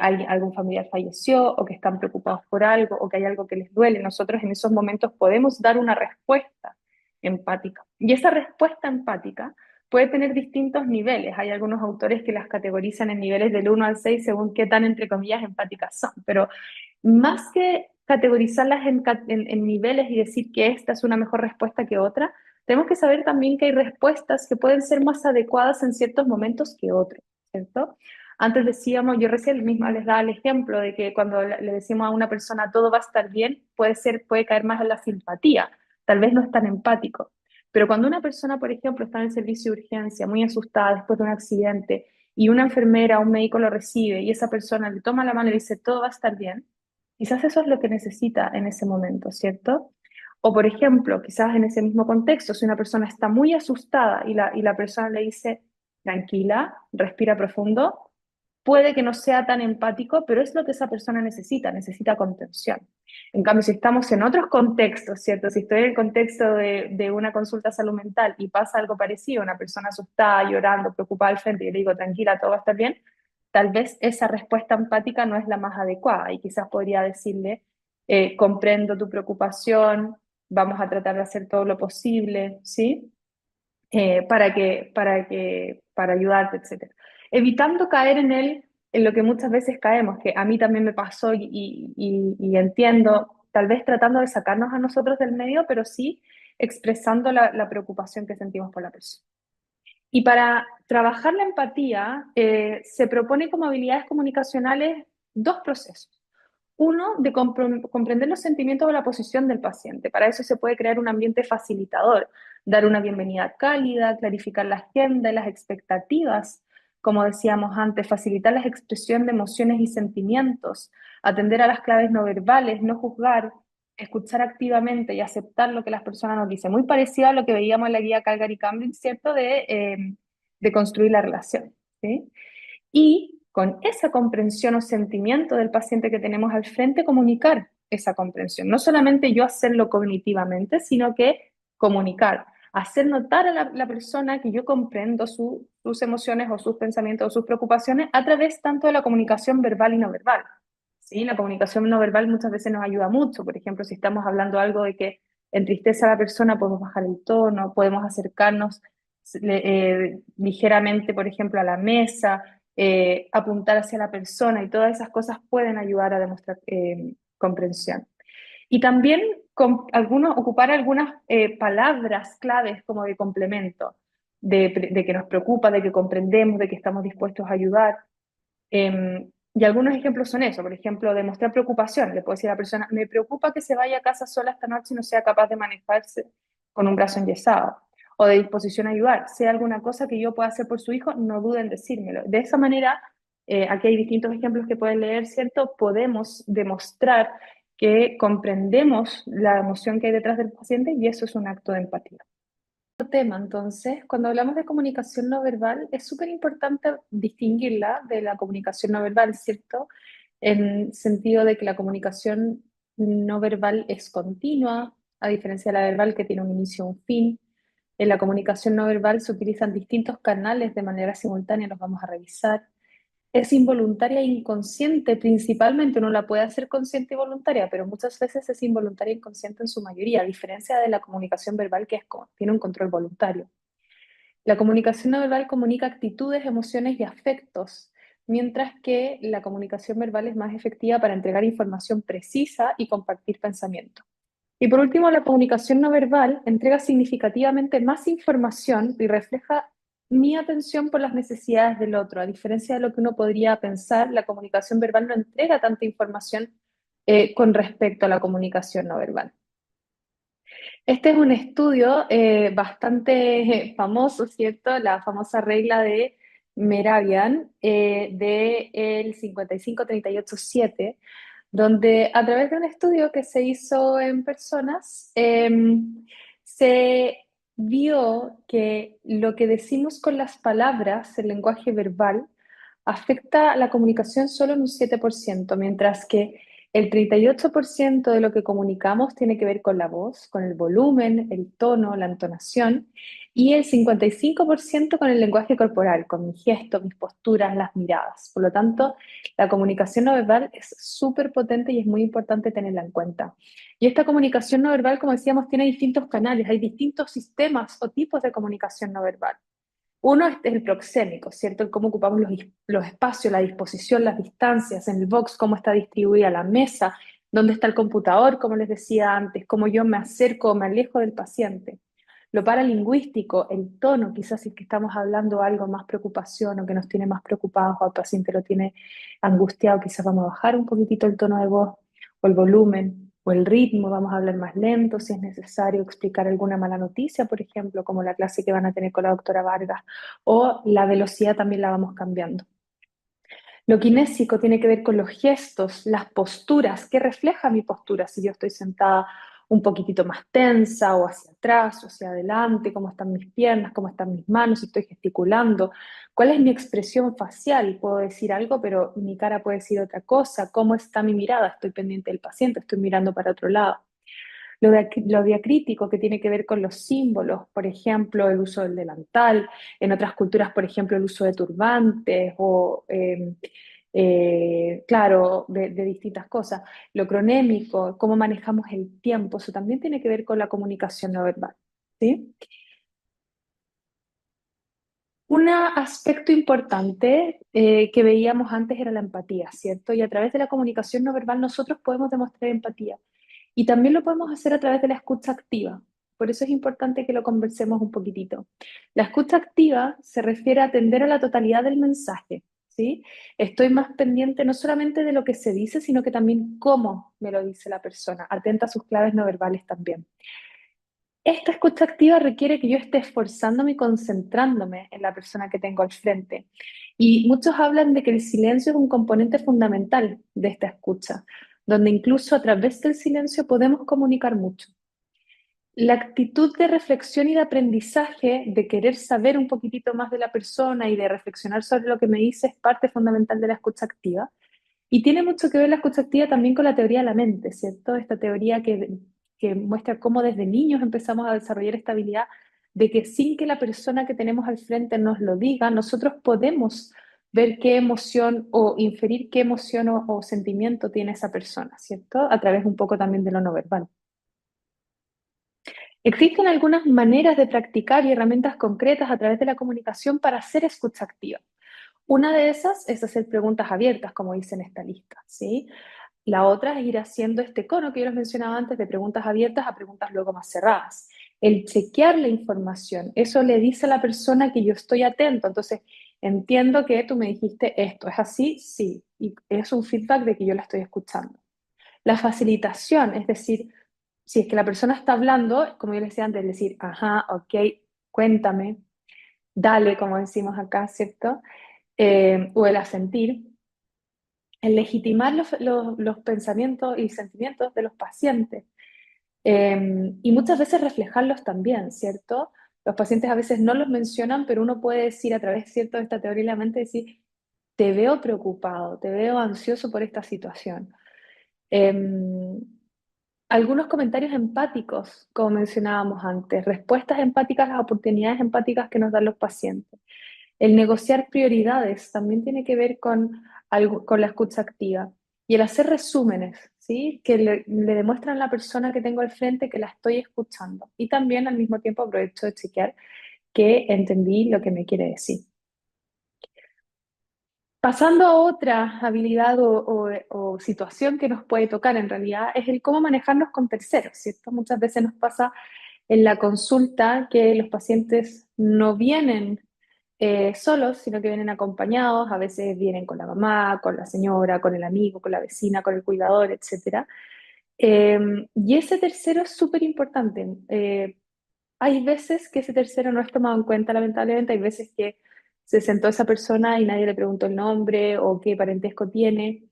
algún familiar falleció o que están preocupados por algo o que hay algo que les duele. Nosotros en esos momentos podemos dar una respuesta empática. Y esa respuesta empática puede tener distintos niveles. Hay algunos autores que las categorizan en niveles del 1 al 6 según qué tan, entre comillas, empáticas son. Pero más que categorizarlas en niveles y decir que esta es una mejor respuesta que otra, tenemos que saber también que hay respuestas que pueden ser más adecuadas en ciertos momentos que otros, ¿cierto? Antes decíamos, yo recién misma les daba el ejemplo de que cuando le decimos a una persona todo va a estar bien, puede caer más en la simpatía, tal vez no es tan empático. Pero cuando una persona, por ejemplo, está en el servicio de urgencia, muy asustada después de un accidente, y una enfermera o un médico lo recibe y esa persona le toma la mano y dice todo va a estar bien, quizás eso es lo que necesita en ese momento, ¿cierto? O por ejemplo, quizás en ese mismo contexto, si una persona está muy asustada y la persona le dice, tranquila, respira profundo, puede que no sea tan empático, pero es lo que esa persona necesita, necesita contención. En cambio, si estamos en otros contextos, ¿cierto? Si estoy en el contexto de una consulta de salud mental y pasa algo parecido, una persona asustada, llorando, preocupada al frente, y le digo, tranquila, todo va a estar bien, tal vez esa respuesta empática no es la más adecuada y quizás podría decirle, comprendo tu preocupación, vamos a tratar de hacer todo lo posible, ¿sí? Para ayudarte, etcétera. Evitando caer en lo que muchas veces caemos, que a mí también me pasó y entiendo, tal vez tratando de sacarnos a nosotros del medio, pero sí expresando la preocupación que sentimos por la persona. Y para trabajar la empatía, se propone como habilidades comunicacionales dos procesos. Uno, de comprender los sentimientos o la posición del paciente. Para eso se puede crear un ambiente facilitador, dar una bienvenida cálida, clarificar la agenda y las expectativas, como decíamos antes, facilitar la expresión de emociones y sentimientos, atender a las claves no verbales, no juzgar, escuchar activamente y aceptar lo que las personas nos dicen. Muy parecido a lo que veíamos en la guía Calgary-Cambridge, ¿cierto? De construir la relación, ¿sí? Y con esa comprensión o sentimiento del paciente que tenemos al frente, comunicar esa comprensión. No solamente yo hacerlo cognitivamente, sino que comunicar, hacer notar a la persona que yo comprendo sus emociones o sus pensamientos o sus preocupaciones a través tanto de la comunicación verbal y no verbal. ¿Sí? La comunicación no verbal muchas veces nos ayuda mucho. Por ejemplo, si estamos hablando algo de que entristece a la persona, podemos bajar el tono, podemos acercarnos ligeramente, por ejemplo, a la mesa, apuntar hacia la persona y todas esas cosas pueden ayudar a demostrar comprensión. Y también ocupar algunas palabras claves como de complemento, de que nos preocupa, de que comprendemos, de que estamos dispuestos a ayudar. Y algunos ejemplos son eso, por ejemplo, demostrar preocupación. Le puedo decir a la persona, me preocupa que se vaya a casa sola esta noche y no sea capaz de manejarse con un brazo enyesado. O de disposición a ayudar. Si hay alguna cosa que yo pueda hacer por su hijo, no duden en decírmelo. De esa manera, aquí hay distintos ejemplos que pueden leer, ¿cierto? Podemos demostrar que comprendemos la emoción que hay detrás del paciente y eso es un acto de empatía. Tema, entonces, cuando hablamos de comunicación no verbal, es súper importante distinguirla de la comunicación no verbal, ¿cierto? En sentido de que la comunicación no verbal es continua, a diferencia de la verbal que tiene un inicio y un fin. En la comunicación no verbal se utilizan distintos canales de manera simultánea, los vamos a revisar. Es involuntaria e inconsciente, principalmente uno la puede hacer consciente y voluntaria, pero muchas veces es involuntaria e inconsciente en su mayoría, a diferencia de la comunicación verbal que tiene un control voluntario. La comunicación no verbal comunica actitudes, emociones y afectos, mientras que la comunicación verbal es más efectiva para entregar información precisa y compartir pensamientos. Y por último, la comunicación no verbal entrega significativamente más información y refleja mi atención por las necesidades del otro. A diferencia de lo que uno podría pensar, la comunicación verbal no entrega tanta información con respecto a la comunicación no verbal. Este es un estudio bastante famoso, ¿cierto? La famosa regla de Mehrabian del 55-38-7, donde a través de un estudio que se hizo en personas, se vio que lo que decimos con las palabras, el lenguaje verbal, afecta la comunicación solo en un 7%, mientras que el 38% de lo que comunicamos tiene que ver con la voz, con el volumen, el tono, la entonación, y el 55% con el lenguaje corporal, con mis gestos, mis posturas, las miradas. Por lo tanto, la comunicación no verbal es súper potente y es muy importante tenerla en cuenta. Y esta comunicación no verbal, como decíamos, tiene distintos canales, hay distintos sistemas o tipos de comunicación no verbal. Uno es el proxémico, ¿cierto? El cómo ocupamos los espacios, la disposición, las distancias, en el box, cómo está distribuida la mesa, dónde está el computador, como les decía antes, cómo yo me acerco o me alejo del paciente. Lo paralingüístico, el tono, quizás si es que estamos hablando algo más preocupación o que nos tiene más preocupados o al paciente lo tiene angustiado, quizás vamos a bajar un poquitito el tono de voz o el volumen o el ritmo, vamos a hablar más lento si es necesario explicar alguna mala noticia, por ejemplo, como la clase que van a tener con la doctora Vargas, o la velocidad también la vamos cambiando. Lo kinésico tiene que ver con los gestos, las posturas, qué refleja mi postura, si yo estoy sentada un poquitito más tensa o hacia atrás o hacia adelante, cómo están mis piernas, cómo están mis manos, si estoy gesticulando, cuál es mi expresión facial, puedo decir algo, pero mi cara puede decir otra cosa, cómo está mi mirada, estoy pendiente del paciente, estoy mirando para otro lado. Lo diacrítico que tiene que ver con los símbolos, por ejemplo, el uso del delantal, en otras culturas, por ejemplo, el uso de turbantes o, claro, de distintas cosas. Lo cronémico, cómo manejamos el tiempo, eso también tiene que ver con la comunicación no verbal, ¿sí? Un aspecto importante que veíamos antes era la empatía, ¿cierto? Y a través de la comunicación no verbal nosotros podemos demostrar empatía. Y también lo podemos hacer a través de la escucha activa. Por eso es importante que lo conversemos un poquitito. La escucha activa se refiere a atender a la totalidad del mensaje, ¿sí? Estoy más pendiente no solamente de lo que se dice, sino que también cómo me lo dice la persona, atenta a sus claves no verbales también. Esta escucha activa requiere que yo esté esforzándome y concentrándome en la persona que tengo al frente. Y muchos hablan de que el silencio es un componente fundamental de esta escucha, donde incluso a través del silencio podemos comunicar mucho. La actitud de reflexión y de aprendizaje, de querer saber un poquitito más de la persona y de reflexionar sobre lo que me dice, es parte fundamental de la escucha activa. Y tiene mucho que ver la escucha activa también con la teoría de la mente, ¿cierto? Esta teoría que muestra cómo desde niños empezamos a desarrollar esta habilidad de que sin que la persona que tenemos al frente nos lo diga, nosotros podemos ver qué emoción o inferir qué emoción o sentimiento tiene esa persona, ¿cierto? A través un poco también de lo no verbal. Existen algunas maneras de practicar y herramientas concretas a través de la comunicación para hacer escucha activa. Una de esas es hacer preguntas abiertas, como dice en esta lista, ¿sí? La otra es ir haciendo este cono que yo les mencionaba antes de preguntas abiertas a preguntas luego más cerradas. El chequear la información, eso le dice a la persona que yo estoy atento, entonces entiendo que tú me dijiste esto, ¿es así? Sí, y es un feedback de que yo la estoy escuchando. La facilitación, es decir, si es que la persona está hablando, como yo les decía antes, decir, ajá, ok, cuéntame, dale, como decimos acá, ¿cierto? O el asentir, el legitimar los pensamientos y sentimientos de los pacientes y muchas veces reflejarlos también, ¿cierto? Los pacientes a veces no los mencionan, pero uno puede decir a través, ¿cierto?, de esta teoría de la mente, decir, te veo preocupado, te veo ansioso por esta situación. Eh, Algunos comentarios empáticos, como mencionábamos antes, respuestas empáticas, las oportunidades empáticas que nos dan los pacientes. El negociar prioridades también tiene que ver con, algo, con la escucha activa. Y el hacer resúmenes, ¿sí? Que le demuestran a la persona que tengo al frente que la estoy escuchando. Y también al mismo tiempo aprovecho de chequear que entendí lo que me quiere decir. Pasando a otra habilidad o situación que nos puede tocar en realidad es el cómo manejarnos con terceros, ¿cierto? Muchas veces nos pasa en la consulta que los pacientes no vienen solos, sino que vienen acompañados, a veces vienen con la mamá, con la señora, con el amigo, con la vecina, con el cuidador, etcétera. Y ese tercero es súper importante. Hay veces que ese tercero no es tomado en cuenta, lamentablemente, hay veces que se sentó esa persona y nadie le preguntó el nombre o qué parentesco tiene.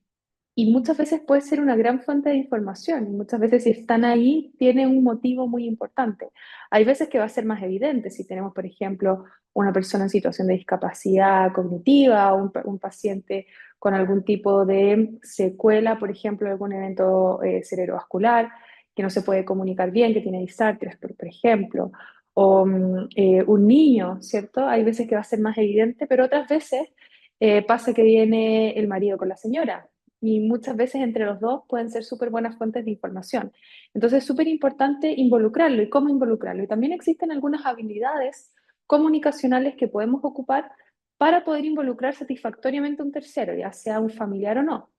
Y muchas veces puede ser una gran fuente de información. Y muchas veces si están ahí, tiene un motivo muy importante. Hay veces que va a ser más evidente si tenemos, por ejemplo, una persona en situación de discapacidad cognitiva o un paciente con algún tipo de secuela, por ejemplo, de algún evento cerebrovascular, que no se puede comunicar bien, que tiene disartrias, por ejemplo, o un niño, ¿cierto? Hay veces que va a ser más evidente, pero otras veces pasa que viene el marido con la señora y muchas veces entre los dos pueden ser súper buenas fuentes de información. Entonces es súper importante involucrarlo y cómo involucrarlo. Y también existen algunas habilidades comunicacionales que podemos ocupar para poder involucrar satisfactoriamente a un tercero, ya sea un familiar o no.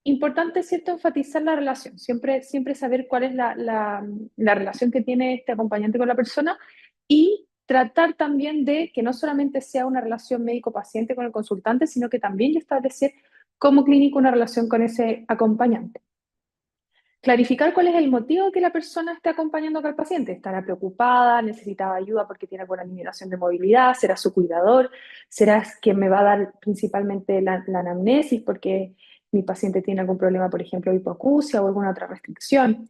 Importante, ¿cierto?, enfatizar la relación, siempre saber cuál es la relación que tiene este acompañante con la persona y tratar también de que no solamente sea una relación médico-paciente con el consultante, sino que también establecer como clínico una relación con ese acompañante. Clarificar cuál es el motivo que la persona esté acompañando al paciente. ¿Estará preocupada? ¿Necesitaba ayuda porque tiene alguna limitación de movilidad? ¿Será su cuidador? ¿Será quien me va a dar principalmente la anamnesis porque mi paciente tiene algún problema, por ejemplo, de hipoacusia o alguna otra restricción?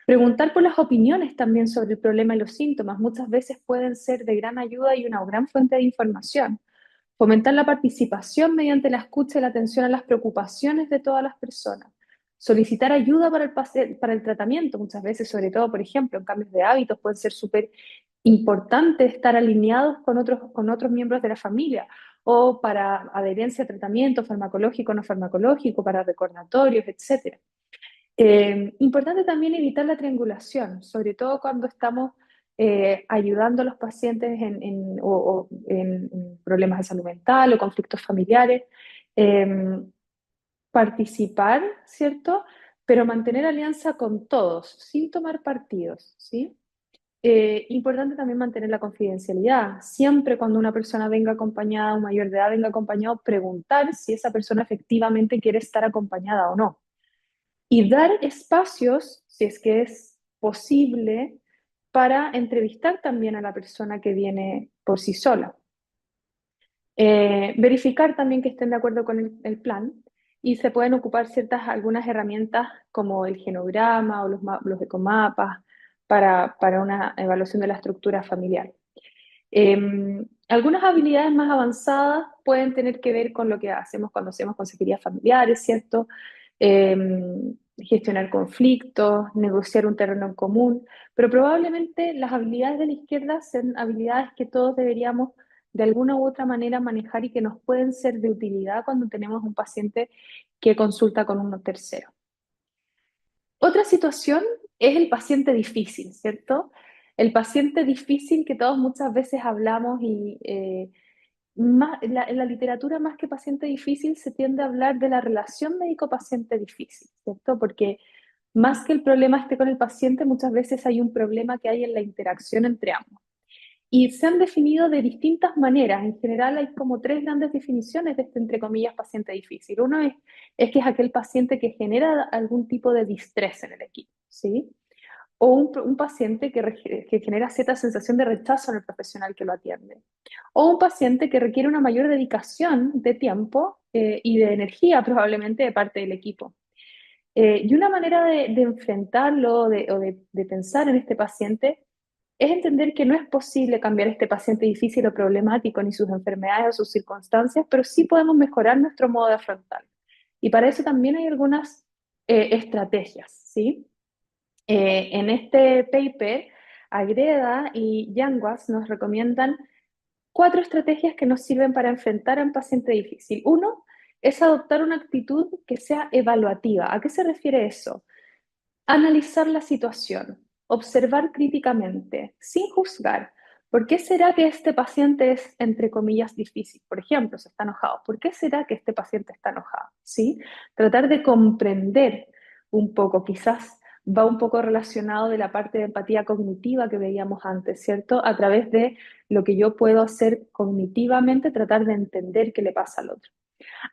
Preguntar por las opiniones también sobre el problema y los síntomas. Muchas veces pueden ser de gran ayuda y una gran fuente de información. Fomentar la participación mediante la escucha y la atención a las preocupaciones de todas las personas. Solicitar ayuda para el tratamiento, muchas veces, sobre todo, por ejemplo, en cambios de hábitos, puede ser súper importante estar alineados con otros miembros de la familia o para adherencia a tratamiento farmacológico, no farmacológico, para recordatorios, etcétera. Importante también evitar la triangulación, sobre todo cuando estamos ayudando a los pacientes en problemas de salud mental o conflictos familiares. Eh, Participar, ¿cierto? Pero mantener alianza con todos, sin tomar partidos, ¿sí? Importante también mantener la confidencialidad. Siempre cuando una persona venga acompañada, un mayor de edad venga acompañado, preguntar si esa persona efectivamente quiere estar acompañada o no y dar espacios, si es que es posible, para entrevistar también a la persona que viene por sí sola. Verificar también que estén de acuerdo con el plan y se pueden ocupar algunas herramientas como el genograma o los ecomapas para una evaluación de la estructura familiar. Algunas habilidades más avanzadas pueden tener que ver con lo que hacemos cuando hacemos consejerías familiares, ¿cierto? Gestionar conflictos, negociar un terreno en común, pero probablemente las habilidades de la izquierda son habilidades que todos deberíamos de alguna u otra manera manejar y que nos pueden ser de utilidad cuando tenemos un paciente que consulta con uno tercero. Otra situación es el paciente difícil, ¿cierto? El paciente difícil que todos muchas veces hablamos y en la literatura más que paciente difícil se tiende a hablar de la relación médico-paciente difícil, ¿cierto? Porque más que el problema esté con el paciente, muchas veces hay un problema que hay en la interacción entre ambos. Y se han definido de distintas maneras. En general hay como tres grandes definiciones de este, entre comillas, paciente difícil. Uno es que es aquel paciente que genera algún tipo de distrés en el equipo, ¿sí? O un paciente que genera cierta sensación de rechazo en el profesional que lo atiende. O un paciente que requiere una mayor dedicación de tiempo y de energía probablemente de parte del equipo. Y una manera de enfrentarlo o de pensar en este paciente es entender que no es posible cambiar este paciente difícil o problemático, ni sus enfermedades o sus circunstancias, pero sí podemos mejorar nuestro modo de afrontarlo. Y para eso también hay algunas estrategias, ¿sí? En este paper, Agreda y Yanguas nos recomiendan 4 estrategias que nos sirven para enfrentar a un paciente difícil. Uno es adoptar una actitud que sea evaluativa. ¿A qué se refiere eso? Analizar la situación, observar críticamente, sin juzgar. ¿Por qué será que este paciente es, entre comillas, difícil? Por ejemplo, se está enojado. ¿Por qué será que este paciente está enojado? ¿Sí? Tratar de comprender un poco, quizás va un poco relacionado de la parte de empatía cognitiva que veíamos antes, ¿cierto? A través de lo que yo puedo hacer cognitivamente, tratar de entender qué le pasa al otro.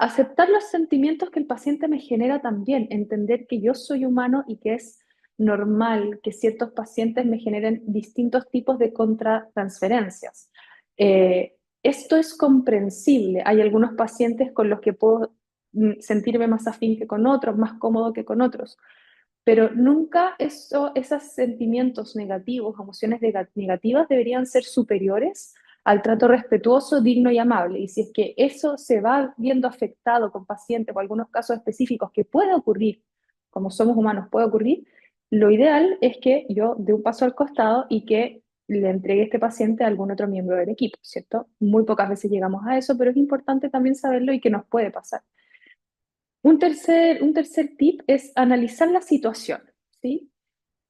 Aceptar los sentimientos que el paciente me genera también, entender que yo soy humano y que es normal que ciertos pacientes me generen distintos tipos de contratransferencias. Esto es comprensible. Hay algunos pacientes con los que puedo sentirme más afín que con otros, más cómodo que con otros, pero nunca esos sentimientos negativos, emociones negativas deberían ser superiores al trato respetuoso, digno y amable. Y si es que eso se va viendo afectado con pacientes o algunos casos específicos que puede ocurrir, como somos humanos puede ocurrir, lo ideal es que yo dé un paso al costado y que le entregue este paciente a algún otro miembro del equipo, ¿cierto? Muy pocas veces llegamos a eso, pero es importante también saberlo y que nos puede pasar. Un tercer tip es analizar la situación, ¿sí?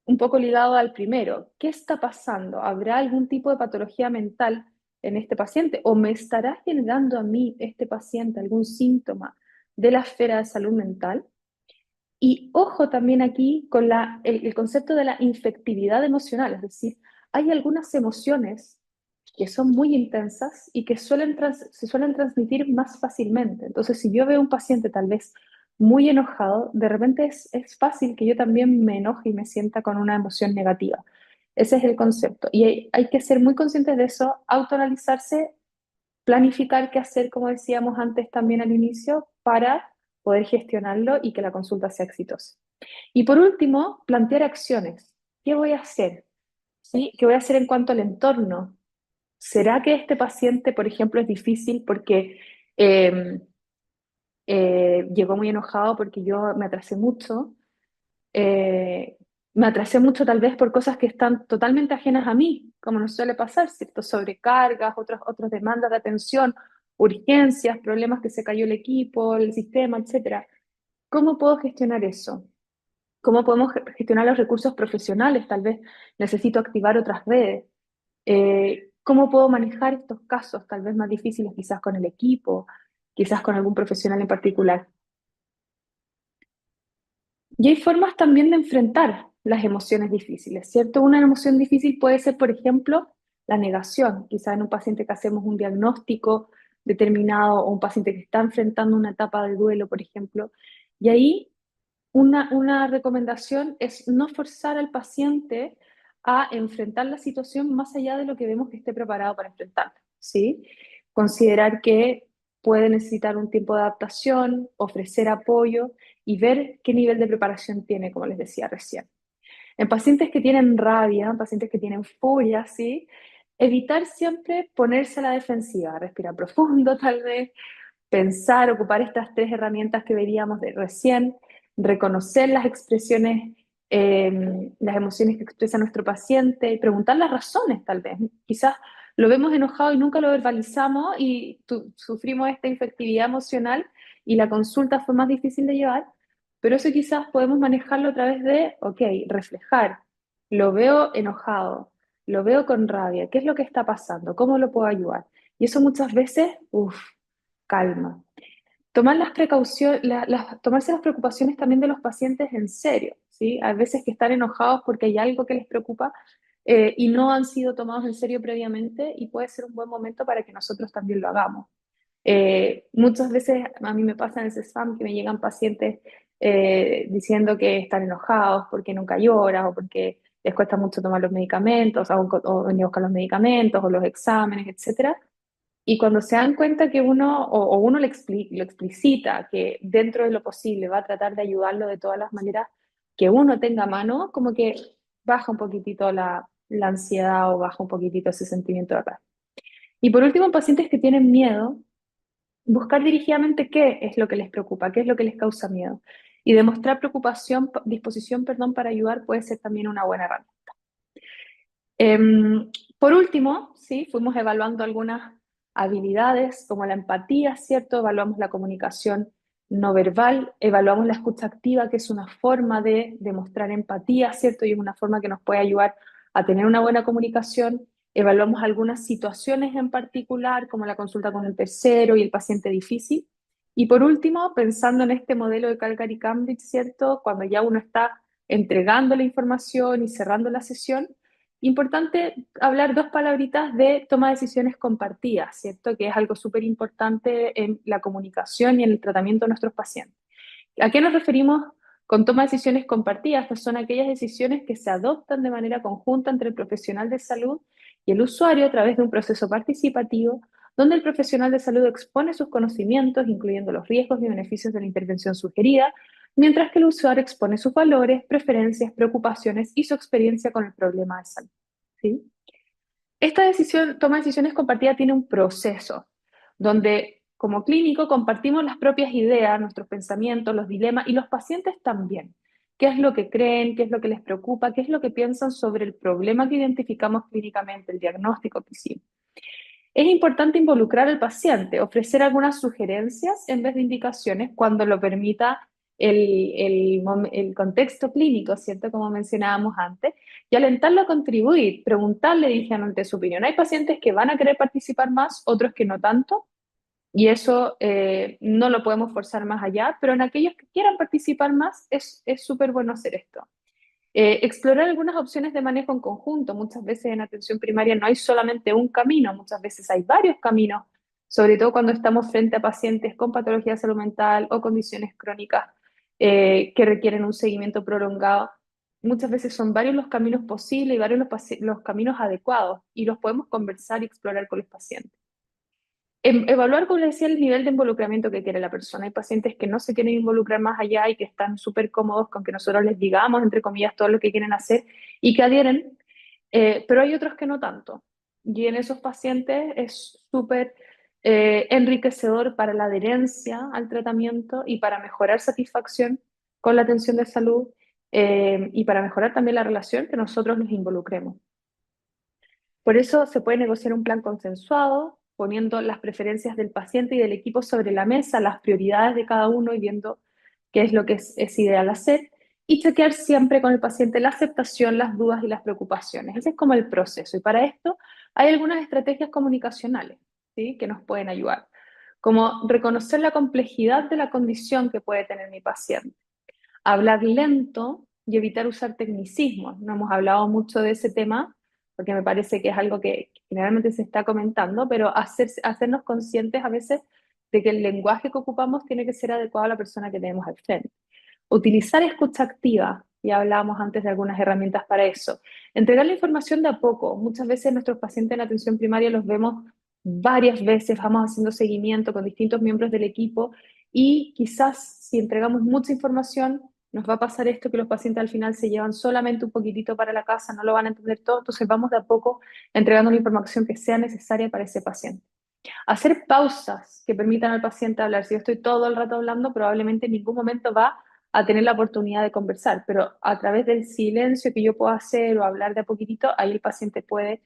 Un poco ligado al primero. ¿Qué está pasando? ¿Habrá algún tipo de patología mental en este paciente? ¿O me estará generando a mí, este paciente, algún síntoma de la esfera de salud mental? Y ojo también aquí con el concepto de la infectividad emocional, es decir, hay algunas emociones que son muy intensas y que se suelen transmitir más fácilmente. Entonces, si yo veo un paciente tal vez muy enojado, de repente es fácil que yo también me enoje y me sienta con una emoción negativa. Ese es el concepto. Y hay que ser muy conscientes de eso, autoanalizarse, planificar qué hacer, como decíamos antes también al inicio, para poder gestionarlo y que la consulta sea exitosa. Y por último, plantear acciones. ¿Qué voy a hacer? ¿Sí? ¿Qué voy a hacer en cuanto al entorno? ¿Será que este paciente, por ejemplo, es difícil porque eh, llegó muy enojado porque yo me atrasé mucho? Eh, Me atrasé mucho tal vez por cosas que están totalmente ajenas a mí, como nos suele pasar, ¿cierto? Sobrecargas, otras demandas de atención, urgencias, problemas que se cayó el equipo, el sistema, etcétera. ¿Cómo puedo gestionar eso? ¿Cómo podemos gestionar los recursos profesionales? Tal vez necesito activar otras redes. ¿Cómo puedo manejar estos casos, tal vez más difíciles, quizás con el equipo, quizás con algún profesional en particular? Y hay formas también de enfrentar las emociones difíciles, ¿cierto? Una emoción difícil puede ser, por ejemplo, la negación. Quizás en un paciente que hacemos un diagnóstico determinado o un paciente que está enfrentando una etapa de duelo, por ejemplo. Y ahí una recomendación es no forzar al paciente a enfrentar la situación más allá de lo que vemos que esté preparado para enfrentarla, ¿sí? Considerar que puede necesitar un tiempo de adaptación, ofrecer apoyo y ver qué nivel de preparación tiene, como les decía recién. En pacientes que tienen rabia, en pacientes que tienen furia, ¿sí? Evitar siempre ponerse a la defensiva, respirar profundo tal vez, pensar, ocupar estas tres herramientas que veríamos de recién, reconocer las expresiones, las emociones que expresa nuestro paciente y preguntar las razones tal vez. Quizás lo vemos enojado y nunca lo verbalizamos y sufrimos esta infectividad emocional y la consulta fue más difícil de llevar, pero eso quizás podemos manejarlo a través de, ok, reflejar, lo veo enojado, lo veo con rabia, ¿qué es lo que está pasando? ¿Cómo lo puedo ayudar? Y eso muchas veces, uff, calma. Tomar las precauciones, tomarse las preocupaciones también de los pacientes en serio, ¿sí? Hay veces que están enojados porque hay algo que les preocupa y no han sido tomados en serio previamente y puede ser un buen momento para que nosotros también lo hagamos. Muchas veces a mí me pasa en el CESFAM que me llegan pacientes diciendo que están enojados porque nunca lloran o porque les cuesta mucho tomar los medicamentos o venir a buscar los medicamentos o los exámenes, etcétera. Y cuando se dan cuenta que uno, o uno lo explicita, que dentro de lo posible va a tratar de ayudarlo de todas las maneras que uno tenga a mano, como que baja un poquitito la ansiedad o baja un poquitito ese sentimiento de paz. Y por último, en pacientes que tienen miedo, buscar dirigidamente qué es lo que les preocupa, qué es lo que les causa miedo. Y demostrar disposición, perdón, para ayudar puede ser también una buena herramienta. Por último, sí, fuimos evaluando algunas habilidades como la empatía, ¿cierto? Evaluamos la comunicación no verbal, evaluamos la escucha activa, que es una forma de demostrar empatía, ¿cierto? Y es una forma que nos puede ayudar a tener una buena comunicación. Evaluamos algunas situaciones en particular, como la consulta con el tercero y el paciente difícil. Y por último, pensando en este modelo de Calgary-Cambridge, ¿cierto? Cuando ya uno está entregando la información y cerrando la sesión, importante hablar dos palabritas de toma de decisiones compartidas, ¿cierto? Que es algo súper importante en la comunicación y en el tratamiento de nuestros pacientes. ¿A qué nos referimos con toma de decisiones compartidas? Estas son aquellas decisiones que se adoptan de manera conjunta entre el profesional de salud y el usuario a través de un proceso participativo donde el profesional de salud expone sus conocimientos, incluyendo los riesgos y beneficios de la intervención sugerida, mientras que el usuario expone sus valores, preferencias, preocupaciones y su experiencia con el problema de salud. ¿Sí? Esta toma de decisiones compartida tiene un proceso donde como clínico compartimos las propias ideas, nuestros pensamientos, los dilemas y los pacientes también. ¿Qué es lo que creen? ¿Qué es lo que les preocupa? ¿Qué es lo que piensan sobre el problema que identificamos clínicamente, el diagnóstico que hicimos? Es importante involucrar al paciente, ofrecer algunas sugerencias en vez de indicaciones cuando lo permita el contexto clínico, ¿cierto? Como mencionábamos antes, y alentarlo a contribuir, preguntarle, dije ante su opinión. Hay pacientes que van a querer participar más, otros que no tanto, Y eso no lo podemos forzar más allá, pero en aquellos que quieran participar más es súper bueno hacer esto. Explorar algunas opciones de manejo en conjunto. Muchas veces en atención primaria no hay solamente un camino, muchas veces hay varios caminos, sobre todo cuando estamos frente a pacientes con patología de salud mental o condiciones crónicas que requieren un seguimiento prolongado. Muchas veces son varios los caminos posibles y varios los caminos adecuados y los podemos conversar y explorar con los pacientes. Evaluar, como les decía, el nivel de involucramiento que quiere la persona. Hay pacientes que no se quieren involucrar más allá y que están súper cómodos con que nosotros les digamos, entre comillas, todo lo que quieren hacer y que adhieren, pero hay otros que no tanto. Y en esos pacientes es súper enriquecedor para la adherencia al tratamiento y para mejorar satisfacción con la atención de salud y para mejorar también la relación que nosotros nos involucremos. Por eso se puede negociar un plan consensuado, poniendo las preferencias del paciente y del equipo sobre la mesa, las prioridades de cada uno y viendo qué es lo que es ideal hacer, y chequear siempre con el paciente la aceptación, las dudas y las preocupaciones. Ese es como el proceso. Y para esto hay algunas estrategias comunicacionales, ¿sí?, que nos pueden ayudar, como reconocer la complejidad de la condición que puede tener mi paciente, hablar lento y evitar usar tecnicismos. No hemos hablado mucho de ese tema porque me parece que es algo que generalmente se está comentando, pero hacernos conscientes a veces de que el lenguaje que ocupamos tiene que ser adecuado a la persona que tenemos al frente. Utilizar escucha activa, ya hablábamos antes de algunas herramientas para eso. Entregar la información de a poco. Muchas veces nuestros pacientes en atención primaria los vemos varias veces, vamos haciendo seguimiento con distintos miembros del equipo y quizás si entregamos mucha información nos va a pasar esto que los pacientes al final se llevan solamente un poquitito para la casa, no lo van a entender todo, entonces vamos de a poco entregando la información que sea necesaria para ese paciente. Hacer pausas que permitan al paciente hablar. Si yo estoy todo el rato hablando, probablemente en ningún momento va a tener la oportunidad de conversar, pero a través del silencio que yo puedo hacer o hablar de a poquitito, ahí el paciente puede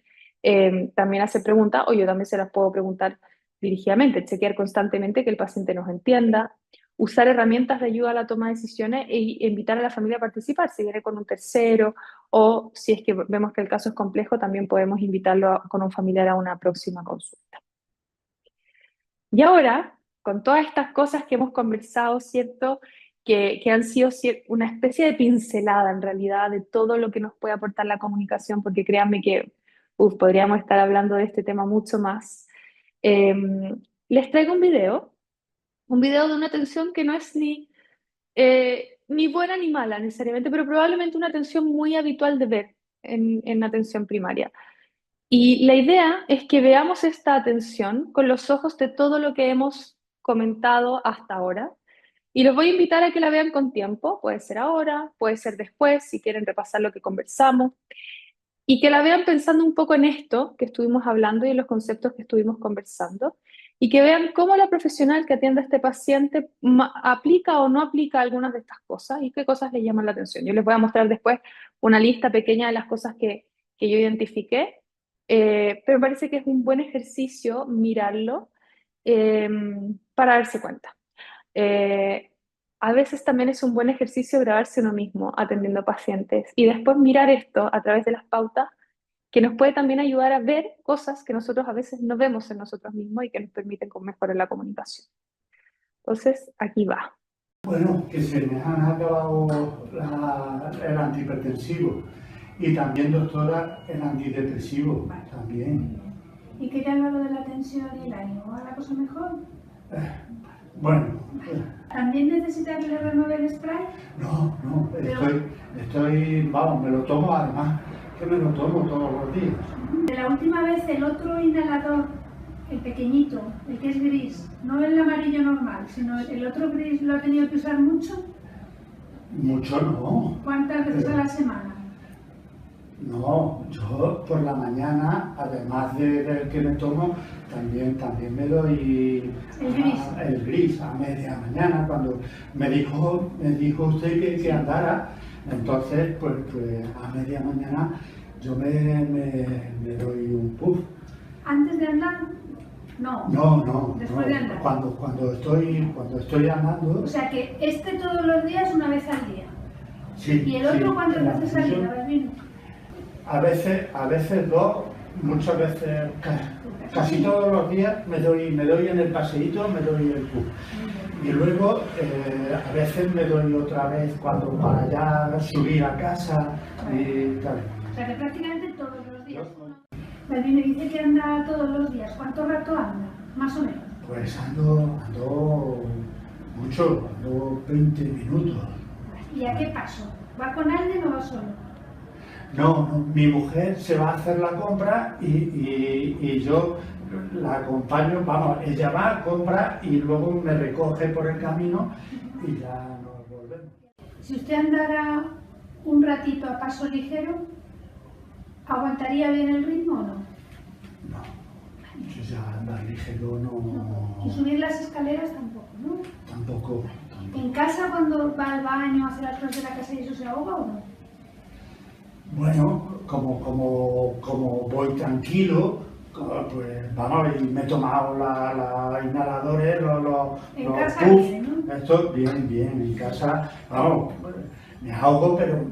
también hacer preguntas o yo también se las puedo preguntar dirigidamente, chequear constantemente que el paciente nos entienda, usar herramientas de ayuda a la toma de decisiones e invitar a la familia a participar, si viene con un tercero o si es que vemos que el caso es complejo, también podemos invitarlo con un familiar a una próxima consulta. Y ahora, con todas estas cosas que hemos conversado, ¿cierto? Que han sido una especie de pincelada en realidad de todo lo que nos puede aportar la comunicación, porque créanme que podríamos estar hablando de este tema mucho más. Eh, Les traigo un video de una atención que no es ni buena ni mala necesariamente, pero probablemente una atención muy habitual de ver en atención primaria. Y la idea es que veamos esta atención con los ojos de todo lo que hemos comentado hasta ahora. Y los voy a invitar a que la vean con tiempo, puede ser ahora, puede ser después, si quieren repasar lo que conversamos, y que la vean pensando un poco en esto que estuvimos hablando y en los conceptos que estuvimos conversando, y que vean cómo la profesional que atiende a este paciente aplica o no aplica algunas de estas cosas y qué cosas le llaman la atención. Yo les voy a mostrar después una lista pequeña de las cosas que yo identifiqué, pero me parece que es un buen ejercicio mirarlo eh, para darse cuenta. Eh, a veces también es un buen ejercicio grabarse uno mismo atendiendo pacientes y después mirar esto a través de las pautas que nos puede también ayudar a ver cosas que nosotros a veces no vemos en nosotros mismos y que nos permiten mejorar la comunicación. Entonces, aquí va. Bueno, que se me han acabado el antihipertensivo y también, doctora, el antidepresivo también. ¿Y qué tal lo de la tensión y el ánimo? ¿Va la cosa mejor? Bueno. ¿También necesitas que le renueve el spray? No, vamos, me lo tomo además, que me lo tomo todos los días. De la última vez el otro inhalador, el pequeñito, el que es gris, no el amarillo normal, sino el otro gris, ¿lo ha tenido que usar mucho? Mucho no. ¿Cuántas veces a la semana? No, yo por la mañana, además del que me tomo, también me doy el gris a media mañana, cuando me dijo usted que andara, entonces pues a media mañana yo me doy un puff. ¿Antes de andar? No. No. Después de andar. Cuando estoy andando. O sea que todos los días, una vez al día. Sí. ¿Y el otro sí, cuántas veces al día? A veces dos muchas veces, casi todos los días me doy en el paseíto, me doy el PUC. Y luego a veces me doy otra vez cuando para ya subir a casa y tal. O sea, que prácticamente todos los días. Balbín me dice que anda todos los días. ¿Cuánto rato anda? Más o menos. Pues ando mucho, ando 20 minutos. ¿Y a qué paso? ¿Va con alguien o va solo? No, mi mujer se va a hacer la compra y yo la acompaño, vamos, ella va, compra y luego me recoge por el camino y ya nos volvemos. Si usted andara un ratito a paso ligero, ¿aguantaría bien el ritmo o no? No, yo ya andar ligero no. Y subir las escaleras tampoco, ¿no? Tampoco. ¿En casa cuando va al baño, hace las cosas de la casa y eso se ahoga o no? Bueno, como voy tranquilo, pues vamos, y me he tomado la inhaladores, En los casa puffs, bien, ¿no? esto bien, en casa, vamos, me ahogo, pero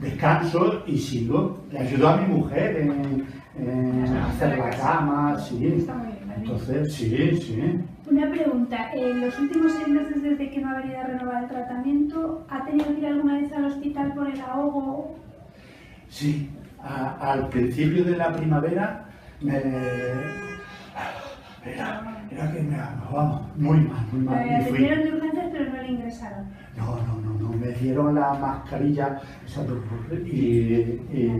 descanso y sigo. Le ayudo a mi mujer en hacer la cama, sí. Está muy bien, ¿vale? Entonces, sí. Una pregunta, en los últimos 6 meses desde que no ha venido a renovar el tratamiento, ¿ha tenido que ir alguna vez al hospital por el ahogo? Sí, al principio de la primavera era que me ahogaba muy mal. Le Y fui. atendieron de urgencias pero no le ingresaron. No, me dieron la mascarilla y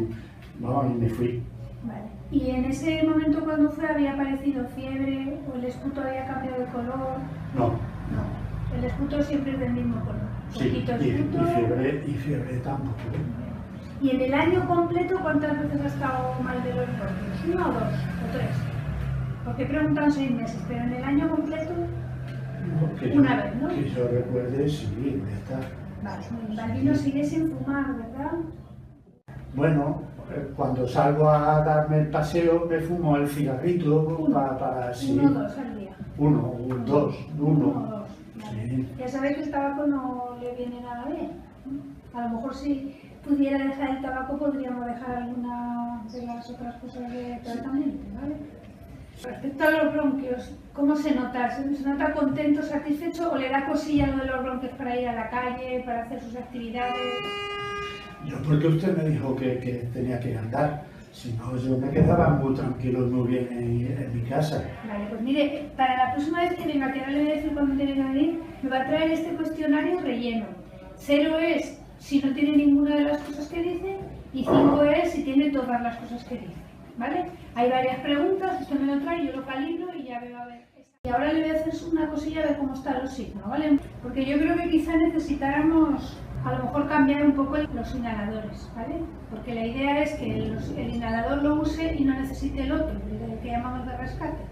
me fui. Vale. ¿Y en ese momento cuando fue había aparecido fiebre o el esputo había cambiado de color? No, No, el esputo siempre es del mismo color. sí, Poquito y esputo. fiebre tampoco. ¿Y en el año completo cuántas veces ha estado mal de los bronquios? ¿1 o 2 o 3? Porque preguntan 6 meses, pero en el año completo, una vez, ¿no? Que yo recuerde, sí, está. Vale, Balbino sigue sin fumar, ¿verdad? Bueno, cuando salgo a darme el paseo me fumo el cigarrito para sí. 1 o 2 al día. Uno, dos. Uno o dos. Vale. Sí. Ya sabéis que el tabaco no le viene nada bien. A lo mejor si pudiera dejar el tabaco podríamos dejar alguna de las otras cosas de tratamiento, ¿vale? Respecto a los bronquios, ¿cómo se nota? ¿Se nota contento, satisfecho o le da cosilla lo de los bronquios para ir a la calle, para hacer sus actividades? Yo porque usted me dijo que tenía que andar, si no yo me quedaba muy tranquilo y muy bien en mi casa. Vale, pues mire, para la próxima vez que venga, que ahora le voy a decir cuándo tiene que venir, me va a traer este cuestionario relleno. 0 es si no tiene ninguna de las cosas que dice y 5 es si tiene todas las cosas que dice, ¿vale? Hay varias preguntas, usted me lo trae, yo lo calibro y ya veo a ver. Y ahora le voy a hacer una cosilla de cómo están los signos, ¿vale? Porque yo creo que quizá necesitáramos a lo mejor cambiar un poco los inhaladores, ¿vale? Porque la idea es que el inhalador lo use y no necesite el otro, el que llamamos de rescate.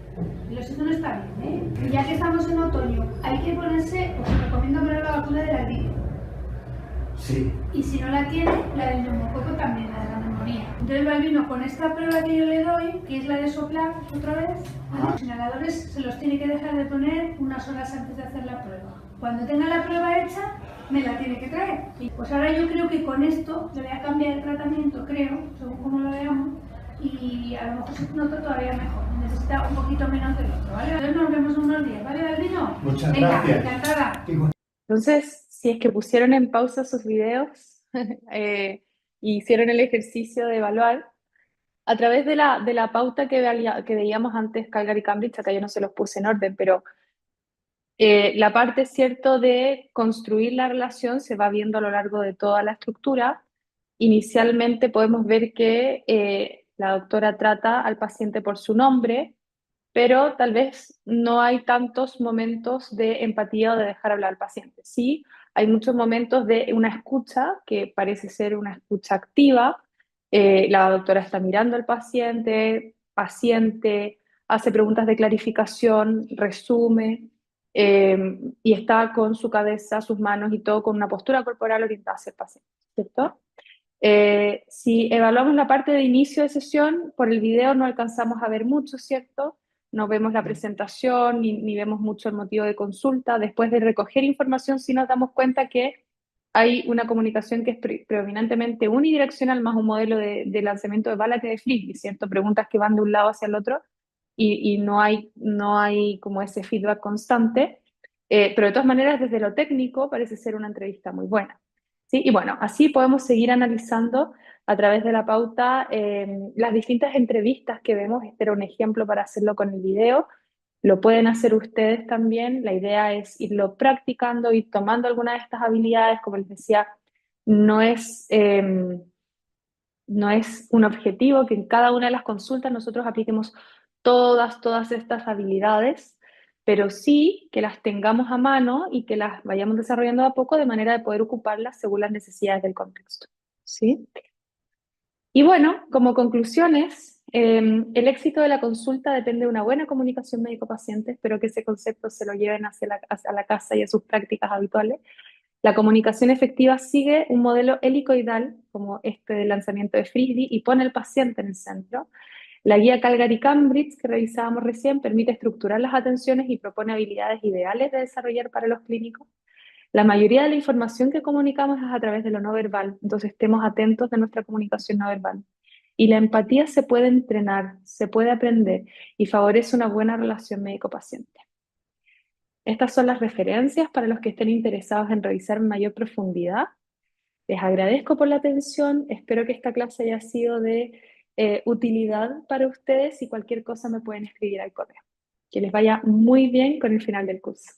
Y los signos está bien, ¿eh? Y ya que estamos en otoño, hay que ponerse, os recomiendo poner la vacuna de la gripe. Sí. Y si no la tiene, la del neumococo también, la de la neumonía. Entonces Balbino, con esta prueba que yo le doy, que es la de soplar otra vez, ¿vale? Los inhaladores se los tiene que dejar de poner unas horas antes de hacer la prueba. Cuando tenga la prueba hecha, me la tiene que traer. Y pues ahora yo creo que con esto le voy a cambiar el tratamiento, creo, según como lo veamos, y a lo mejor se nota todavía mejor. Necesita un poquito menos del otro, ¿vale? Entonces nos vemos en unos días, ¿vale, Balbino? Muchas Venga, gracias. encantada. Entonces, si es que pusieron en pausa sus videos y hicieron el ejercicio de evaluar, a través de la pauta que veíamos antes, Calgary Cambridge, acá yo no se los puse en orden, pero la parte, cierto, de construir la relación se va viendo a lo largo de toda la estructura. Inicialmente podemos ver que la doctora trata al paciente por su nombre, pero tal vez no hay tantos momentos de empatía o de dejar hablar al paciente. Sí, hay muchos momentos de una escucha que parece ser una escucha activa. La doctora está mirando al paciente, hace preguntas de clarificación, resume, y está con su cabeza, sus manos y todo con una postura corporal orientada hacia el paciente, ¿cierto? Si evaluamos la parte de inicio de sesión, por el video no alcanzamos a ver mucho, ¿cierto? No vemos la presentación ni vemos mucho el motivo de consulta. Después de recoger información, sí nos damos cuenta que hay una comunicación que es predominantemente unidireccional, más un modelo de lanzamiento de bala que de frisbee, ¿cierto? Preguntas que van de un lado hacia el otro y no hay como ese feedback constante. Pero de todas maneras, desde lo técnico, parece ser una entrevista muy buena. ¿Sí? Y bueno, así podemos seguir analizando a través de la pauta las distintas entrevistas que vemos. Este era un ejemplo para hacerlo con el video. Lo pueden hacer ustedes también. La idea es irlo practicando y tomando algunas de estas habilidades. Como les decía, no es, no es un objetivo que en cada una de las consultas nosotros apliquemos todas estas habilidades, pero sí que las tengamos a mano y que las vayamos desarrollando de a poco de manera de poder ocuparlas según las necesidades del contexto. ¿Sí? Y bueno, como conclusiones, el éxito de la consulta depende de una buena comunicación médico-paciente. Espero que ese concepto se lo lleven hacia la casa y a sus prácticas habituales. La comunicación efectiva sigue un modelo helicoidal, como este del lanzamiento de Frisbee, y pone al paciente en el centro. La guía Calgary-Cambridge, que revisábamos recién, permite estructurar las atenciones y propone habilidades ideales de desarrollar para los clínicos. La mayoría de la información que comunicamos es a través de lo no verbal, entonces estemos atentos de nuestra comunicación no verbal. Y la empatía se puede entrenar, se puede aprender y favorece una buena relación médico-paciente. Estas son las referencias para los que estén interesados en revisar en mayor profundidad. Les agradezco por la atención, espero que esta clase haya sido de utilidad para ustedes y cualquier cosa me pueden escribir al correo. Que les vaya muy bien con el final del curso.